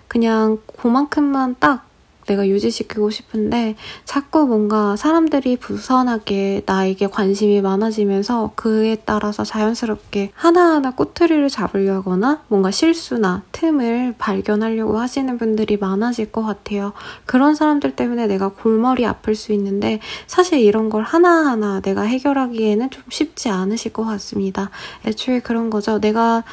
그냥 그만큼만 딱 내가 유지시키고 싶은데 자꾸 뭔가 사람들이 부선하게 나에게 관심이 많아지면서 그에 따라서 자연스럽게 하나하나 꼬투리를 잡으려거나 뭔가 실수나 틈을 발견하려고 하시는 분들이 많아질 것 같아요. 그런 사람들 때문에 내가 골머리 아플 수 있는데 사실 이런 걸 하나하나 내가 해결하기에는 좀 쉽지 않으실 것 같습니다. 애초에 그런 거죠. 내가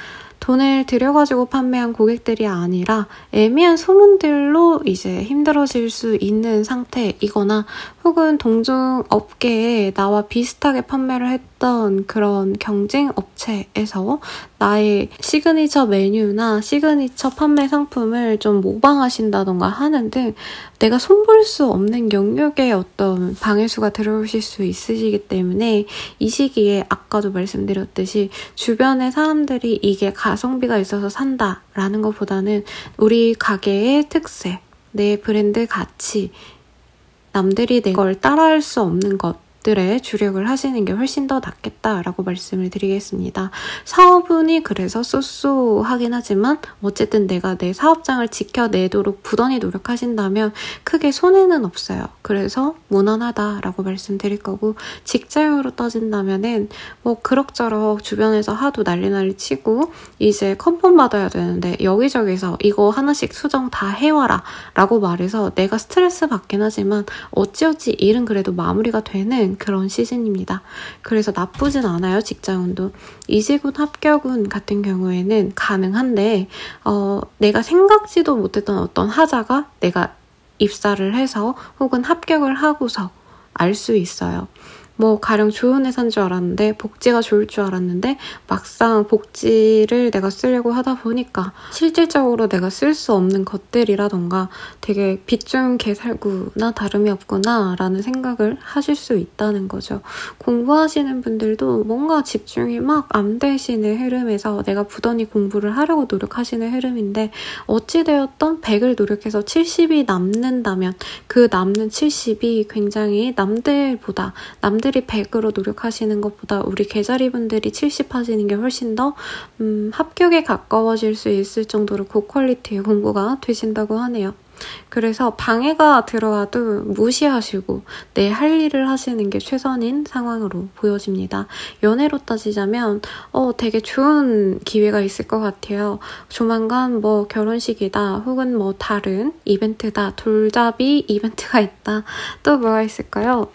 돈을 들여가지고 판매한 고객들이 아니라 애매한 소문들로 이제 힘들어질 수 있는 상태이거나 혹은 동종 업계에 나와 비슷하게 판매를 했던 그런 경쟁 업체에서 나의 시그니처 메뉴나 시그니처 판매 상품을 좀 모방하신다던가 하는 등 내가 손볼 수 없는 영역에 어떤 방해수가 들어오실 수 있으시기 때문에 이 시기에 아까도 말씀드렸듯이 주변의 사람들이 이게 가성비가 있어서 산다라는 것보다는 우리 가게의 특색, 내 브랜드 가치, 남들이 내 걸 따라할 수 없는 것들에 주력을 하시는 게 훨씬 더 낫겠다라고 말씀을 드리겠습니다. 사업운이 그래서 쏘쏘하긴 하지만 어쨌든 내가 내 사업장을 지켜내도록 부단히 노력하신다면 크게 손해는 없어요. 그래서 무난하다라고 말씀드릴 거고 직장으로 따진다면은 뭐 그럭저럭 주변에서 하도 난리 치고 이제 컨펌 받아야 되는데 여기저기서 이거 하나씩 수정 다 해와라 라고 말해서 내가 스트레스 받긴 하지만 어찌어찌 일은 그래도 마무리가 되는 그런 시즌입니다. 그래서 나쁘진 않아요. 직장운도. 이직운 합격운 같은 경우에는 가능한데 내가 생각지도 못했던 어떤 하자가 내가 입사를 해서 혹은 합격을 하고서 알 수 있어요. 뭐 가령 좋은 회사인 줄 알았는데 복지가 좋을 줄 알았는데 막상 복지를 내가 쓰려고 하다 보니까 실질적으로 내가 쓸 수 없는 것들이라던가 되게 빚 좋은 개살구나 다름이 없구나 라는 생각을 하실 수 있다는 거죠. 공부하시는 분들도 뭔가 집중이 막 안 되시는 흐름에서 내가 부단히 공부를 하려고 노력하시는 흐름인데 어찌되었던 100을 노력해서 70이 남는다면 그 남는 70이 굉장히 남들이 100으로 노력하시는 것보다 우리 개자리분들이 70 하시는 게 훨씬 더 합격에 가까워질 수 있을 정도로 고퀄리티의 공부가 되신다고 하네요. 그래서 방해가 들어와도 무시하시고 내 할 일을 하시는 게 최선인 상황으로 보여집니다. 연애로 따지자면 되게 좋은 기회가 있을 것 같아요. 조만간 뭐 결혼식이다 혹은 뭐 다른 이벤트다, 돌잡이 이벤트가 있다. 또 뭐가 있을까요?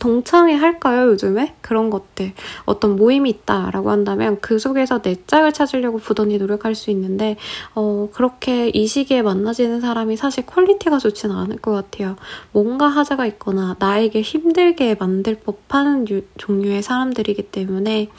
동창회 할까요? 요즘에? 그런 것들. 어떤 모임이 있다라고 한다면 그 속에서 내 짝을 찾으려고 부단히 노력할 수 있는데 그렇게 이 시기에 만나지는 사람이 사실 퀄리티가 좋지는 않을 것 같아요. 뭔가 하자가 있거나 나에게 힘들게 만들 법한 종류의 사람들이기 때문에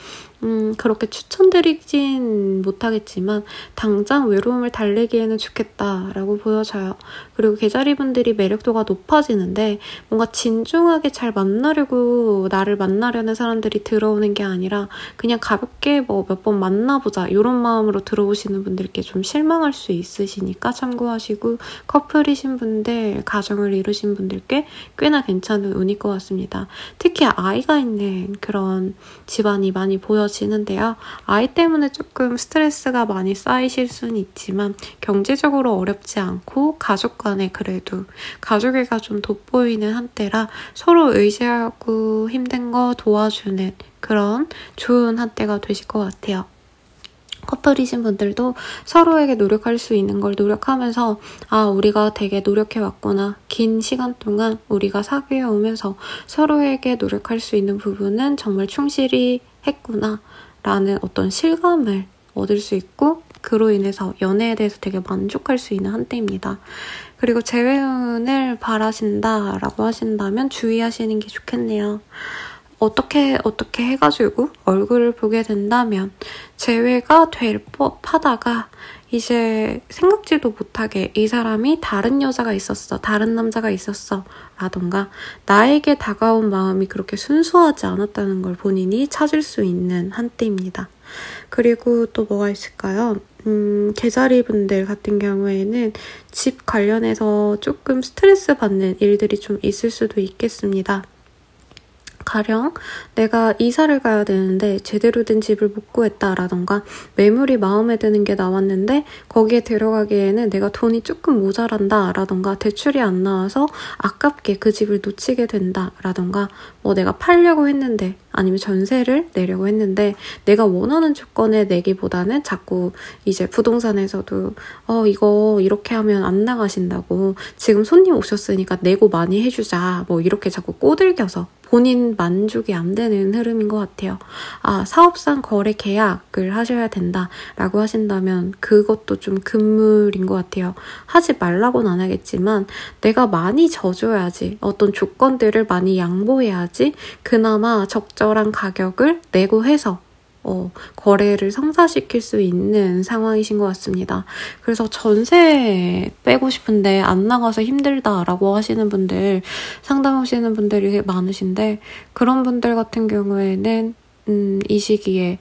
그렇게 추천드리진 못하겠지만 당장 외로움을 달래기에는 좋겠다라고 보여져요. 그리고 개자리분들이 매력도가 높아지는데 뭔가 진중하게 잘 만나려고 나를 만나려는 사람들이 들어오는 게 아니라 그냥 가볍게 뭐 몇 번 만나보자 이런 마음으로 들어오시는 분들께 좀 실망할 수 있으시니까 참고하시고, 커플이신 분들, 가정을 이루신 분들께 꽤나 괜찮은 운일 것 같습니다. 특히 아이가 있는 그런 집안이 많이 보여지는데요. 아이 때문에 조금 스트레스가 많이 쌓이실 수는 있지만 경제적으로 어렵지 않고 가족 간에 그래도 가족애가 좀 돋보이는 한때라 서로 의지하고 힘든 거 도와주는 그런 좋은 한때가 되실 것 같아요. 커플이신 분들도 서로에게 노력할 수 있는 걸 노력하면서 우리가 되게 노력해왔구나. 긴 시간 동안 우리가 사귀어 오면서 서로에게 노력할 수 있는 부분은 정말 충실히 했구나 라는 어떤 실감을 얻을 수 있고, 그로 인해서 연애에 대해서 되게 만족할 수 있는 한때입니다. 그리고 재회운을 바라신다라고 하신다면 주의하시는 게 좋겠네요. 어떻게 해가지고 얼굴을 보게 된다면 재회가 될 법하다가 이제 생각지도 못하게 이 사람이 다른 여자가 있었어, 다른 남자가 있었어 라던가 나에게 다가온 마음이 그렇게 순수하지 않았다는 걸 본인이 찾을 수 있는 한때입니다. 그리고 또 뭐가 있을까요? 개자리 분들 같은 경우에는 집 관련해서 조금 스트레스 받는 일들이 좀 있을 수도 있겠습니다. 가령 내가 이사를 가야 되는데 제대로 된 집을 못 구했다라던가 매물이 마음에 드는 게 나왔는데 거기에 들어가기에는 내가 돈이 조금 모자란다라던가 대출이 안 나와서 아깝게 그 집을 놓치게 된다라던가 뭐 내가 팔려고 했는데 아니면 전세를 내려고 했는데 내가 원하는 조건에 내기보다는 자꾸 이제 부동산에서도 이거 이렇게 하면 안 나가신다고, 지금 손님 오셨으니까 내고 많이 해주자, 뭐 이렇게 자꾸 꼬들겨서 본인 만족이 안 되는 흐름인 것 같아요. 사업상 거래 계약을 하셔야 된다라고 하신다면 그것도 좀 금물인 것 같아요. 하지 말라고는 안 하겠지만 내가 많이 져줘야지, 어떤 조건들을 많이 양보해야지 그나마 적절한 가격을 내고 해서 거래를 성사시킬 수 있는 상황이신 것 같습니다. 그래서 전세 빼고 싶은데 안 나가서 힘들다라고 하시는 분들, 상담하시는 분들이 많으신데 그런 분들 같은 경우에는 이 시기에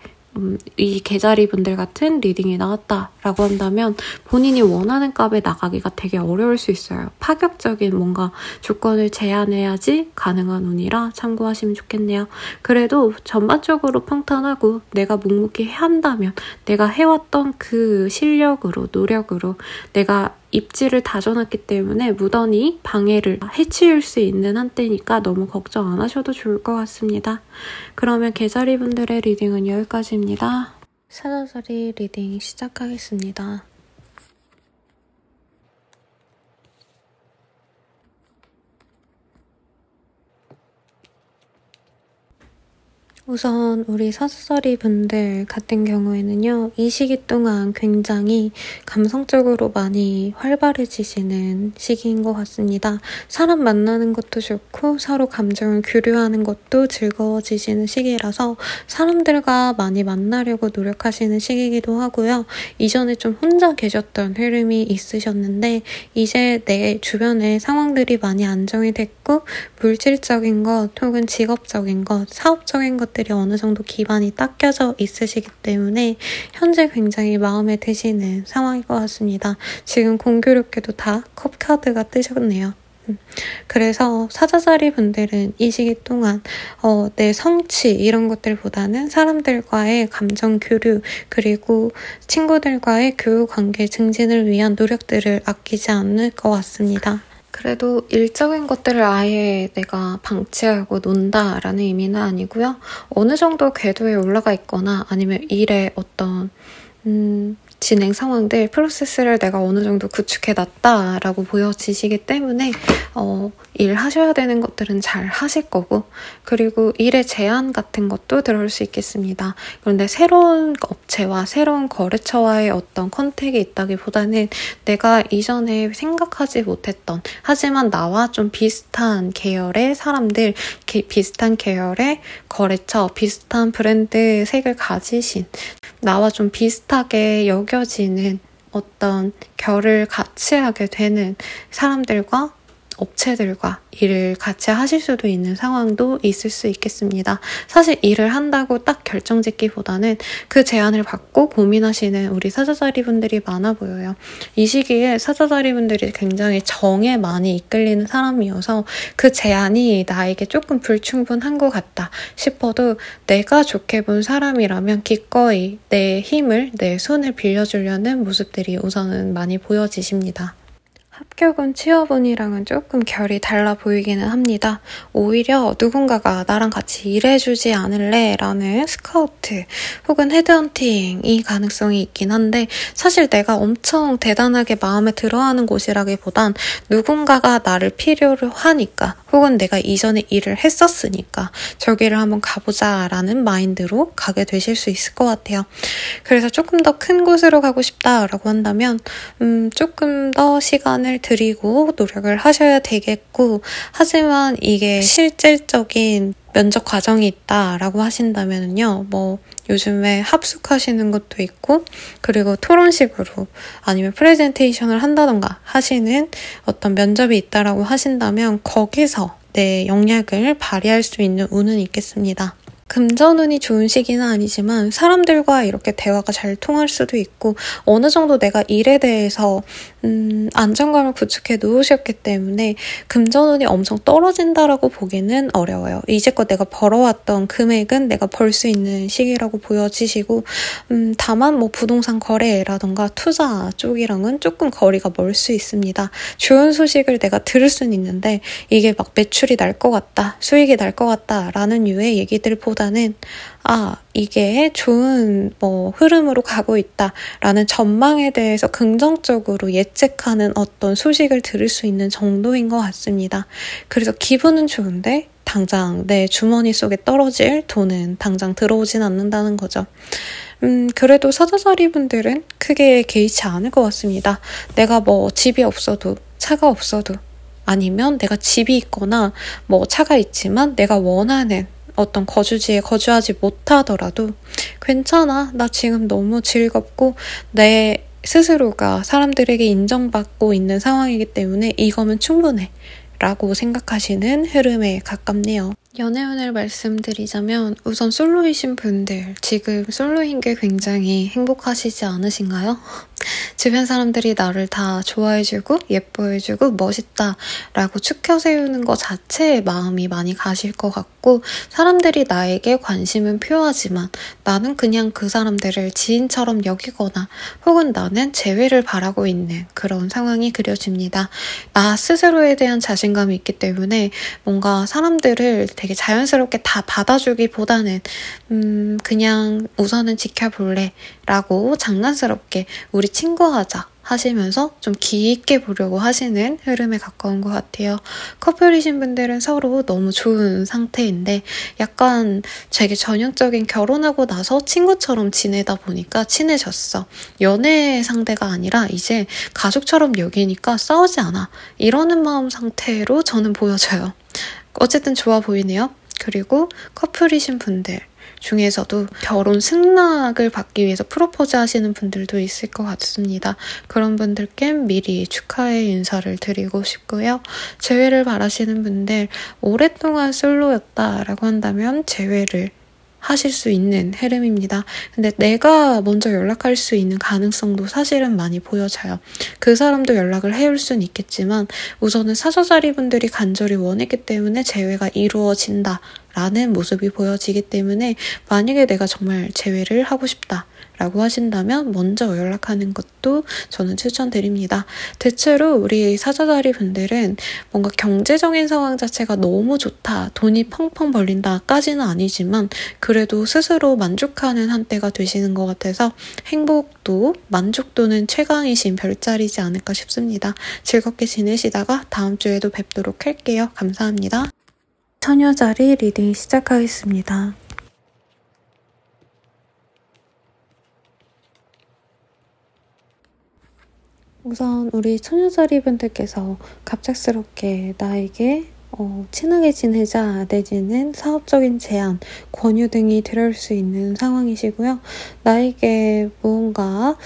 이 개자리 분들 같은 리딩이 나왔다라고 한다면 본인이 원하는 값에 나가기가 되게 어려울 수 있어요. 파격적인 뭔가 조건을 제안해야지 가능한 운이라 참고하시면 좋겠네요. 그래도 전반적으로 평탄하고 내가 묵묵히 한다면 내가 해왔던 그 실력으로, 노력으로 내가 입지를 다져놨기 때문에 무던히 방해를 해치울 수 있는 한때니까 너무 걱정 안 하셔도 좋을 것 같습니다. 그러면 개자리 분들의 리딩은 여기까지입니다. 사자자리 리딩 시작하겠습니다. 우선 우리 사자자리 분들 같은 경우에는요, 이 시기 동안 굉장히 감성적으로 많이 활발해지시는 시기인 것 같습니다. 사람 만나는 것도 좋고 서로 감정을 교류하는 것도 즐거워지시는 시기라서 사람들과 많이 만나려고 노력하시는 시기이기도 하고요. 이전에 좀 혼자 계셨던 흐름이 있으셨는데 이제 내 주변에 상황들이 많이 안정이 됐고 물질적인 것 혹은 직업적인 것, 사업적인 것들이 어느 정도 기반이 닦여져 있으시기 때문에 현재 굉장히 마음에 드시는 상황인 것 같습니다. 지금 공교롭게도 다 컵카드가 뜨셨네요. 그래서 사자자리 분들은 이 시기 동안 내 성취 이런 것들보다는 사람들과의 감정 교류 그리고 친구들과의 교우 관계 증진을 위한 노력들을 아끼지 않을 것 같습니다. 그래도 일적인 것들을 아예 내가 방치하고 논다라는 의미는 아니고요. 어느 정도 궤도에 올라가 있거나 아니면 일에 어떤 진행 상황들, 프로세스를 내가 어느 정도 구축해놨다라고 보여지시기 때문에 일하셔야 되는 것들은 잘 하실 거고, 그리고 일의 제한 같은 것도 들어올 수 있겠습니다. 그런데 새로운 업체와 새로운 거래처와의 어떤 컨택이 있다기보다는 내가 이전에 생각하지 못했던, 하지만 나와 좀 비슷한 계열의 사람들, 비슷한 계열의 거래처, 비슷한 브랜드 색을 가지신, 나와 좀 비슷하게 여겨지는 어떤 결을 같이 하게 되는 사람들과 업체들과 일을 같이 하실 수도 있는 상황도 있을 수 있겠습니다. 사실 일을 한다고 딱 결정짓기보다는 그 제안을 받고 고민하시는 우리 사자자리 분들이 많아 보여요. 이 시기에 사자자리 분들이 굉장히 정에 많이 이끌리는 사람이어서 그 제안이 나에게 조금 불충분한 것 같다 싶어도 내가 좋게 본 사람이라면 기꺼이 내 힘을, 내 손을 빌려주려는 모습들이 우선은 많이 보여지십니다. 합격은 취업운이랑은 조금 결이 달라 보이기는 합니다. 오히려 누군가가 나랑 같이 일해주지 않을래? 라는 스카우트 혹은 헤드헌팅이 가능성이 있긴 한데, 사실 내가 엄청 대단하게 마음에 들어하는 곳이라기보단 누군가가 나를 필요로 하니까, 혹은 내가 이전에 일을 했었으니까 저기를 한번 가보자 라는 마인드로 가게 되실 수 있을 것 같아요. 그래서 조금 더 큰 곳으로 가고 싶다라고 한다면 조금 더 시간을 들이고 노력을 하셔야 되겠고, 하지만 이게 실질적인 면접 과정이 있다라고 하신다면요, 요즘에 합숙하시는 것도 있고, 그리고 토론식으로 아니면 프레젠테이션을 한다던가 하시는 어떤 면접이 있다라고 하신다면 거기서 내 역량을 발휘할 수 있는 운은 있겠습니다. 금전운이 좋은 시기는 아니지만 사람들과 이렇게 대화가 잘 통할 수도 있고, 어느 정도 내가 일에 대해서 안정감을 구축해 놓으셨기 때문에 금전운이 엄청 떨어진다라고 보기는 어려워요. 이제껏 내가 벌어왔던 금액은 내가 벌 수 있는 시기라고 보여지시고, 다만 부동산 거래라던가 투자 쪽이랑은 조금 거리가 멀 수 있습니다. 좋은 소식을 내가 들을 수는 있는데 이게 막 매출이 날 것 같다, 수익이 날 것 같다 라는 류의 얘기들보다는 이게 좋은 흐름으로 가고 있다라는 전망에 대해서 긍정적으로 예측하는 어떤 소식을 들을 수 있는 정도인 것 같습니다. 그래서 기분은 좋은데 당장 내 주머니 속에 떨어질 돈은 당장 들어오진 않는다는 거죠. 그래도 사자자리 분들은 크게 개의치 않을 것 같습니다. 내가 집이 없어도, 차가 없어도, 아니면 내가 집이 있거나 차가 있지만 내가 원하는 어떤 거주지에 거주하지 못하더라도 괜찮아, 나 지금 너무 즐겁고 내 스스로가 사람들에게 인정받고 있는 상황이기 때문에 이거면 충분해 라고 생각하시는 흐름에 가깝네요. 연애운을 말씀드리자면 우선 솔로이신 분들, 지금 솔로인 게 굉장히 행복하시지 않으신가요? 주변 사람들이 나를 다 좋아해주고 예뻐해주고 멋있다라고 추켜 세우는 것 자체에 마음이 많이 가실 것 같고, 사람들이 나에게 관심은 표하지만 나는 그냥 그 사람들을 지인처럼 여기거나 혹은 나는 재회를 바라고 있는 그런 상황이 그려집니다. 나 스스로에 대한 자신감이 있기 때문에 뭔가 사람들을 되게 자연스럽게 다 받아주기보다는 그냥 우선은 지켜볼래 라고 장난스럽게 우리 친구하자 하시면서 좀 깊게 보려고 하시는 흐름에 가까운 것 같아요. 커플이신 분들은 서로 너무 좋은 상태인데 약간 되게 전형적인 결혼하고 나서 친구처럼 지내다 보니까 친해졌어. 연애 상대가 아니라 이제 가족처럼 여기니까 싸우지 않아. 이러는 마음 상태로 저는 보여져요. 어쨌든 좋아 보이네요. 그리고 커플이신 분들 중에서도 결혼 승낙을 받기 위해서 프로포즈 하시는 분들도 있을 것 같습니다. 그런 분들께 미리 축하의 인사를 드리고 싶고요. 재회를 바라시는 분들, 오랫동안 솔로였다라고 한다면 재회를 하실 수 있는 흐름입니다. 근데 내가 먼저 연락할 수 있는 가능성도 사실은 많이 보여져요. 그 사람도 연락을 해올 수는 있겠지만 우선은 사자자리 분들이 간절히 원했기 때문에 재회가 이루어진다 라는 모습이 보여지기 때문에 만약에 내가 정말 재회를 하고 싶다 라고 하신다면 먼저 연락하는 것도 저는 추천드립니다. 대체로 우리 사자자리 분들은 뭔가 경제적인 상황 자체가 너무 좋다, 돈이 펑펑 벌린다까지는 아니지만 그래도 스스로 만족하는 한때가 되시는 것 같아서 행복도 만족도는 최강이신 별자리지 않을까 싶습니다. 즐겁게 지내시다가 다음 주에도 뵙도록 할게요. 감사합니다. 처녀자리 리딩 시작하겠습니다. 우선 우리 처녀자리 분들께서 갑작스럽게 나에게 친하게 지내자 내지는 사업적인 제안, 권유 등이 들어올 수 있는 상황이시고요. 나에게 무언가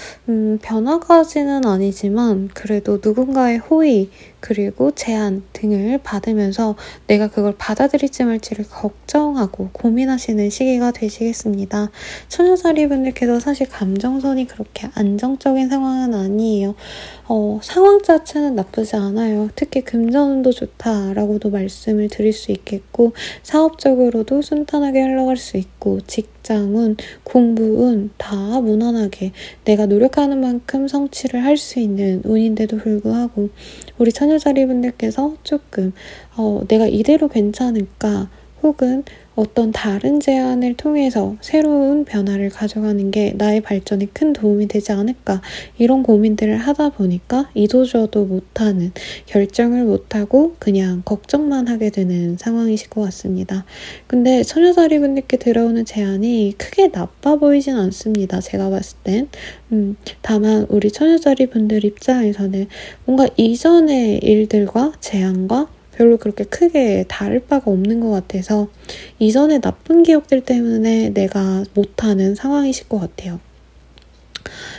변화까지는 아니지만 그래도 누군가의 호의 그리고 제안 등을 받으면서 내가 그걸 받아들일지 말지를 걱정하고 고민하시는 시기가 되시겠습니다. 처녀자리 분들께서 사실 감정선이 그렇게 안정적인 상황은 아니에요. 상황 자체는 나쁘지 않아요. 특히 금전운도 좋다라고도 말씀을 드릴 수 있겠고 사업적으로도 순탄하게 흘러갈 수 있고 직장운, 공부운 다 무난하게 내가 노력하는 만큼 성취를 할 수 있는 운인데도 불구하고 우리 처녀자리 분들께서 조금 내가 이대로 괜찮을까 혹은 어떤 다른 제안을 통해서 새로운 변화를 가져가는 게 나의 발전에 큰 도움이 되지 않을까 이런 고민들을 하다 보니까 이도저도 못하는 결정을 못하고 그냥 걱정만 하게 되는 상황이실 것 같습니다. 근데 처녀자리 분들께 들어오는 제안이 크게 나빠 보이진 않습니다. 제가 봤을 땐. 다만 우리 처녀자리 분들 입장에서는 뭔가 이전의 일들과 제안과 별로 그렇게 크게 다를 바가 없는 것 같아서 이전의 나쁜 기억들 때문에 내가 못하는 상황이실 것 같아요.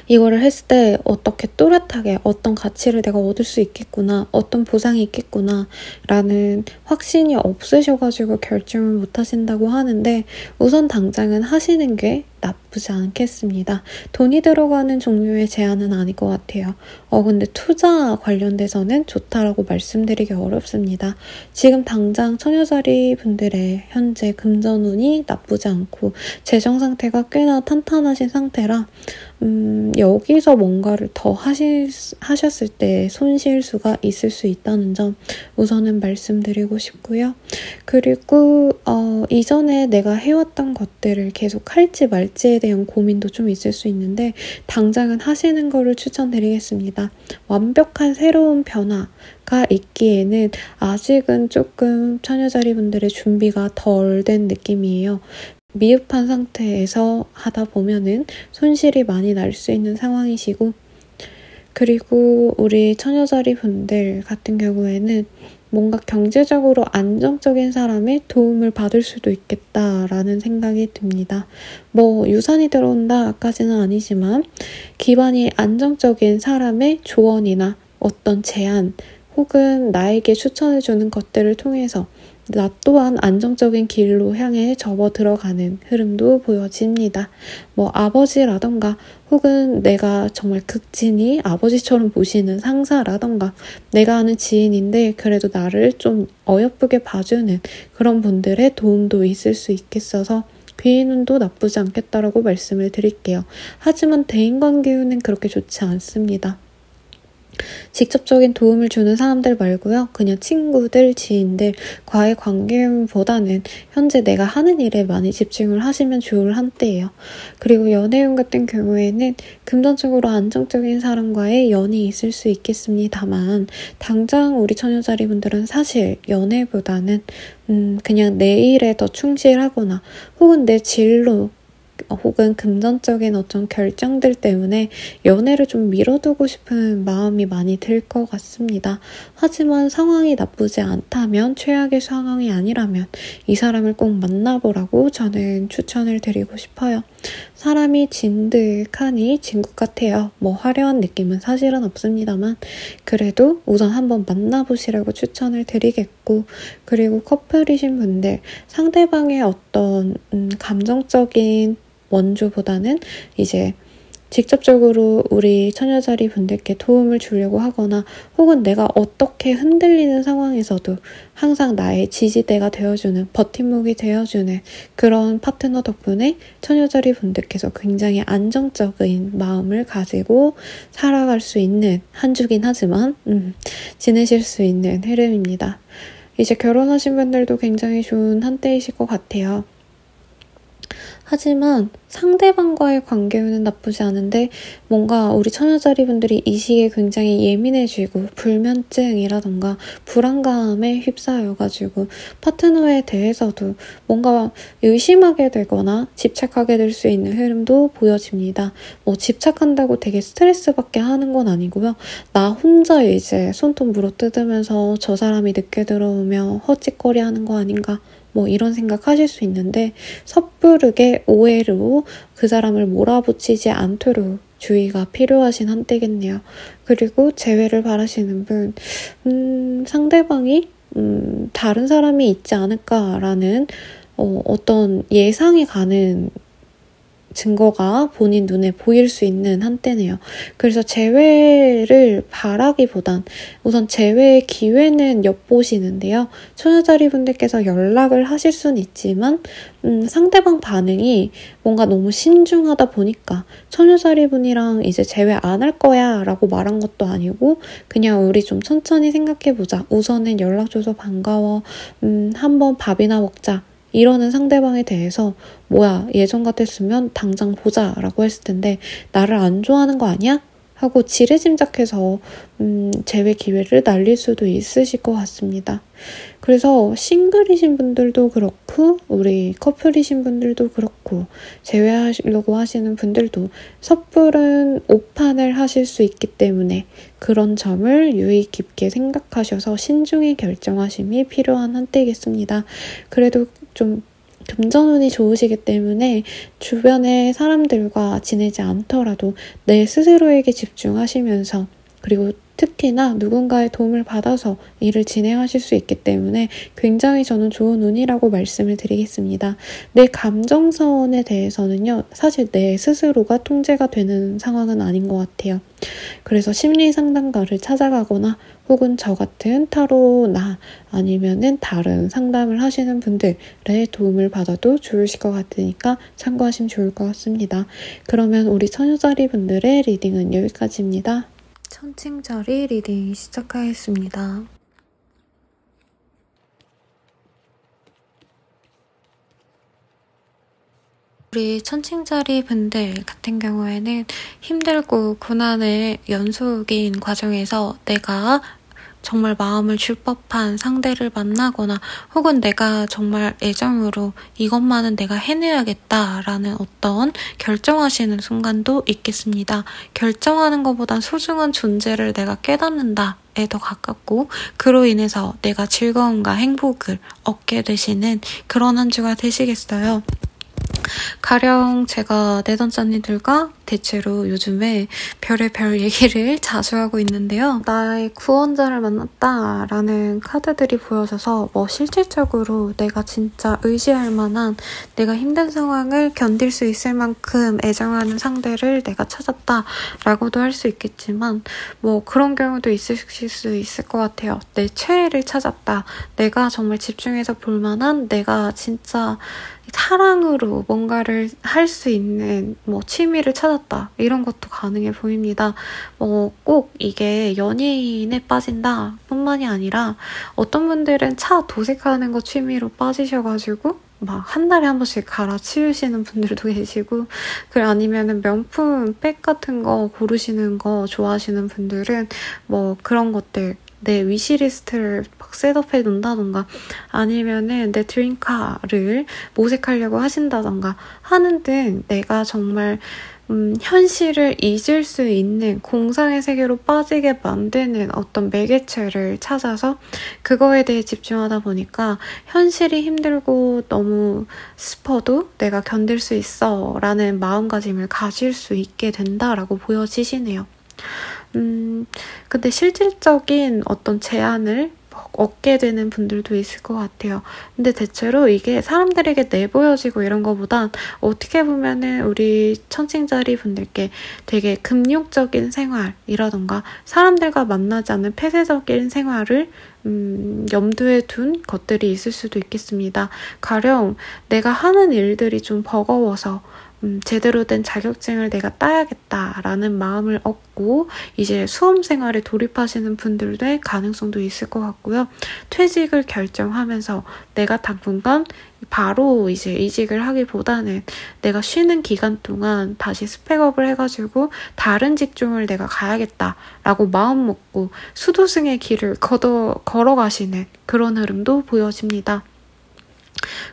이거를 했을 때 어떻게 또렷하게 어떤 가치를 내가 얻을 수 있겠구나, 어떤 보상이 있겠구나 라는 확신이 없으셔가지고 결정을 못 하신다고 하는데 우선 당장은 하시는 게 나쁘지 않겠습니다. 돈이 들어가는 종류의 제안은 아닐 것 같아요. 근데 투자 관련돼서는 좋다라고 말씀드리기 어렵습니다. 지금 당장 처녀자리 분들의 현재 금전운이 나쁘지 않고 재정 상태가 꽤나 탄탄하신 상태라 여기서 뭔가를 더 하셨을 때 손실수가 있을 수 있다는 점 우선은 말씀드리고 싶고요. 그리고 이전에 내가 해왔던 것들을 계속 할지 말지에 대한 고민도 좀 있을 수 있는데 당장은 하시는 거를 추천드리겠습니다. 완벽한 새로운 변화가 있기에는 아직은 조금 처녀자리 분들의 준비가 덜 된 느낌이에요. 미흡한 상태에서 하다 보면은 손실이 많이 날 수 있는 상황이시고 그리고 우리 처녀자리 분들 같은 경우에는 뭔가 경제적으로 안정적인 사람의 도움을 받을 수도 있겠다라는 생각이 듭니다. 유산이 들어온다까지는 아니지만 기반이 안정적인 사람의 조언이나 어떤 제안 혹은 나에게 추천해주는 것들을 통해서 나 또한 안정적인 길로 향해 접어들어가는 흐름도 보여집니다. 아버지라던가 혹은 내가 정말 극진히 아버지처럼 보시는 상사라던가 내가 아는 지인인데 그래도 나를 좀 어여쁘게 봐주는 그런 분들의 도움도 있을 수 있겠어서 귀인운도 나쁘지 않겠다라고 말씀을 드릴게요. 하지만 대인관계운은 그렇게 좋지 않습니다. 직접적인 도움을 주는 사람들 말고요. 그냥 친구들, 지인들과의 관계보다는 현재 내가 하는 일에 많이 집중을 하시면 좋을 한때예요. 그리고 연애운 같은 경우에는 금전적으로 안정적인 사람과의 연이 있을 수 있겠습니다만 당장 우리 처녀자리 분들은 사실 연애보다는 그냥 내 일에 더 충실하거나 혹은 내 진로 혹은 금전적인 어떤 결정들 때문에 연애를 좀 미뤄두고 싶은 마음이 많이 들 것 같습니다. 하지만 상황이 나쁘지 않다면, 최악의 상황이 아니라면 이 사람을 꼭 만나보라고 저는 추천을 드리고 싶어요. 사람이 진득하니 진국 같아요. 화려한 느낌은 사실은 없습니다만 그래도 우선 한번 만나보시라고 추천을 드리겠고, 그리고 커플이신 분들 상대방의 어떤 감정적인 원조보다는 이제 직접적으로 우리 처녀자리 분들께 도움을 주려고 하거나 혹은 내가 어떻게 흔들리는 상황에서도 항상 나의 지지대가 되어주는, 버팀목이 되어주는 그런 파트너 덕분에 처녀자리 분들께서 굉장히 안정적인 마음을 가지고 살아갈 수 있는 한 주긴 하지만 지내실 수 있는 흐름입니다. 이제 결혼하신 분들도 굉장히 좋은 한때이실 것 같아요. 하지만 상대방과의 관계는 나쁘지 않은데 뭔가 우리 처녀자리 분들이 이 시기에 굉장히 예민해지고 불면증이라던가 불안감에 휩싸여가지고 파트너에 대해서도 뭔가 의심하게 되거나 집착하게 될 수 있는 흐름도 보여집니다. 뭐 집착한다고 되게 스트레스 받게 하는 건 아니고요. 나 혼자 이제 손톱 물어뜯으면서 저 사람이 늦게 들어오면 헛짓거리 하는 거 아닌가, 뭐 이런 생각하실 수 있는데 섣부르게 오해로 그 사람을 몰아붙이지 않도록 주의가 필요하신 한때겠네요. 그리고 재회를 바라시는 분, 상대방이 다른 사람이 있지 않을까라는 어떤 예상이 가는 증거가 본인 눈에 보일 수 있는 한때네요. 그래서 재회를 바라기보단 우선 재회의 기회는 엿보시는데요. 처녀자리 분들께서 연락을 하실 수는 있지만 상대방 반응이 뭔가 너무 신중하다 보니까 처녀자리 분이랑 이제 재회 안 할 거야 라고 말한 것도 아니고 그냥 우리 좀 천천히 생각해보자. 우선은 연락 줘서 반가워. 한번 밥이나 먹자. 이러는 상대방에 대해서 뭐야 예전 같았으면 당장 보자 라고 했을 텐데 나를 안 좋아하는 거 아니야? 하고 지레짐작해서 재회 기회를 날릴 수도 있으실 것 같습니다. 그래서 싱글이신 분들도 그렇고 우리 커플이신 분들도 그렇고 재회하려고 하시는 분들도 섣부른 오판을 하실 수 있기 때문에 그런 점을 유의 깊게 생각하셔서 신중히 결정하심이 필요한 한때겠습니다. 그래도 좀 금전운이 좋으시기 때문에 주변의 사람들과 지내지 않더라도 내 스스로에게 집중하시면서 그리고 특히나 누군가의 도움을 받아서 일을 진행하실 수 있기 때문에 굉장히 저는 좋은 운이라고 말씀을 드리겠습니다. 내 감정선에 대해서는요, 사실 내 스스로가 통제가 되는 상황은 아닌 것 같아요. 그래서 심리상담가를 찾아가거나 혹은 저 같은 타로나 아니면은 다른 상담을 하시는 분들의 도움을 받아도 좋으실 것 같으니까 참고하시면 좋을 것 같습니다. 그러면 우리 처녀자리 분들의 리딩은 여기까지입니다. 천칭자리 리딩 시작하겠습니다. 우리 천칭자리 분들 같은 경우에는 힘들고 고난의 연속인 과정에서 내가 정말 마음을 줄 법한 상대를 만나거나 혹은 내가 정말 애정으로 이것만은 내가 해내야겠다라는 어떤 결정하시는 순간도 있겠습니다. 결정하는 것보단 소중한 존재를 내가 깨닫는다에 더 가깝고 그로 인해서 내가 즐거움과 행복을 얻게 되시는 그런 한 주가 되시겠어요. 가령 제가 내담자님들과 대체로 요즘에 별의별 얘기를 자주 하고 있는데요. 나의 구원자를 만났다라는 카드들이 보여져서 뭐 실질적으로 내가 진짜 의지할 만한 내가 힘든 상황을 견딜 수 있을 만큼 애정하는 상대를 내가 찾았다라고도 할 수 있겠지만 뭐 그런 경우도 있으실 수 있을 것 같아요. 내 최애를 찾았다. 내가 정말 집중해서 볼 만한 내가 진짜 사랑으로 뭔가를 할 수 있는 뭐 취미를 찾았다. 이런 것도 가능해 보입니다. 꼭 이게 연예인에 빠진다 뿐만이 아니라 어떤 분들은 차 도색하는 거 취미로 빠지셔가지고 막 한 달에 한 번씩 갈아치우시는 분들도 계시고 아니면은 명품 백 같은 거 고르시는 거 좋아하시는 분들은 뭐 그런 것들 내 위시리스트를 막 셋업해 놓는다던가 아니면은 내 드림카를 모색하려고 하신다던가 하는 등 내가 정말 현실을 잊을 수 있는 공상의 세계로 빠지게 만드는 어떤 매개체를 찾아서 그거에 대해 집중하다 보니까 현실이 힘들고 너무 슬퍼도 내가 견딜 수 있어 라는 마음가짐을 가질 수 있게 된다라고 보여지시네요. 근데 실질적인 어떤 제안을 얻게 되는 분들도 있을 것 같아요. 근데 대체로 이게 사람들에게 내보여지고 이런 거보단 어떻게 보면은 우리 천칭자리 분들께 되게 금욕적인 생활이라던가 사람들과 만나지 않는 폐쇄적인 생활을 염두에 둔 것들이 있을 수도 있겠습니다. 가령 내가 하는 일들이 좀 버거워서 제대로 된 자격증을 내가 따야겠다라는 마음을 얻고 이제 수험 생활에 돌입하시는 분들의 가능성도 있을 것 같고요. 퇴직을 결정하면서 내가 당분간 바로 이제 이직을 하기보다는 내가 쉬는 기간 동안 다시 스펙업을 해가지고 다른 직종을 내가 가야겠다라고 마음 먹고 수도승의 길을 걸어가시는 그런 흐름도 보여집니다.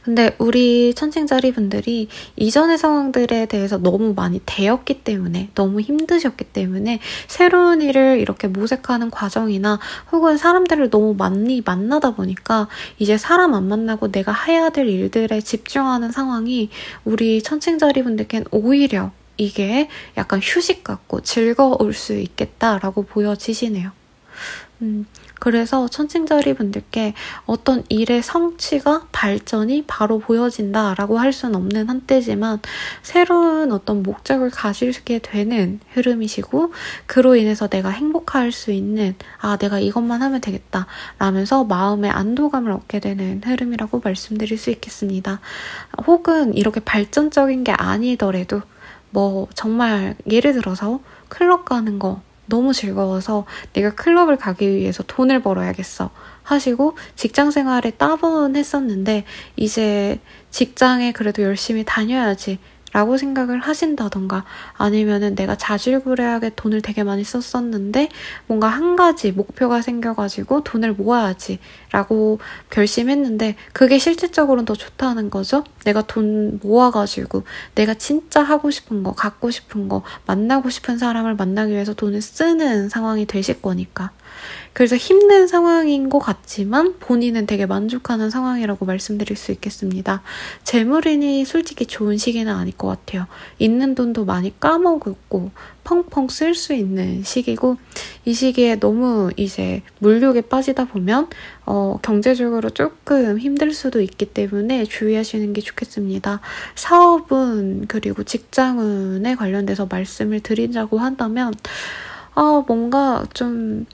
근데 우리 천칭자리 분들이 이전의 상황들에 대해서 너무 많이 데였기 때문에 너무 힘드셨기 때문에 새로운 일을 이렇게 모색하는 과정이나 혹은 사람들을 너무 많이 만나다 보니까 이제 사람 안 만나고 내가 해야 될 일들에 집중하는 상황이 우리 천칭자리 분들께는 오히려 이게 약간 휴식 같고 즐거울 수 있겠다라고 보여지시네요. 그래서 천칭자리 분들께 어떤 일의 성취가 발전이 바로 보여진다라고 할 수는 없는 한때지만 새로운 어떤 목적을 가지게 되는 흐름이시고 그로 인해서 내가 행복할 수 있는 내가 이것만 하면 되겠다 라면서 마음의 안도감을 얻게 되는 흐름이라고 말씀드릴 수 있겠습니다. 혹은 이렇게 발전적인 게 아니더라도 정말 예를 들어서 클럽 가는 거 너무 즐거워서 내가 클럽을 가기 위해서 돈을 벌어야겠어 하시고 직장 생활에 따분했었는데 이제 직장에 그래도 열심히 다녀야지 라고 생각을 하신다던가 아니면은 내가 자질구레하게 돈을 되게 많이 썼었는데 뭔가 한 가지 목표가 생겨가지고 돈을 모아야지 라고 결심했는데 그게 실질적으로는 더 좋다는 거죠. 내가 돈 모아가지고 내가 진짜 하고 싶은 거, 갖고 싶은 거, 만나고 싶은 사람을 만나기 위해서 돈을 쓰는 상황이 되실 거니까. 그래서 힘든 상황인 것 같지만 본인은 되게 만족하는 상황이라고 말씀드릴 수 있겠습니다. 재물인이 솔직히 좋은 시기는 아닐 것 같아요. 있는 돈도 많이 까먹고 펑펑 쓸 수 있는 시기고 이 시기에 너무 이제 물욕에 빠지다 보면 경제적으로 조금 힘들 수도 있기 때문에 주의하시는 게 좋겠습니다. 사업운 그리고 직장운에 관련돼서 말씀을 드리자고 한다면 뭔가 좀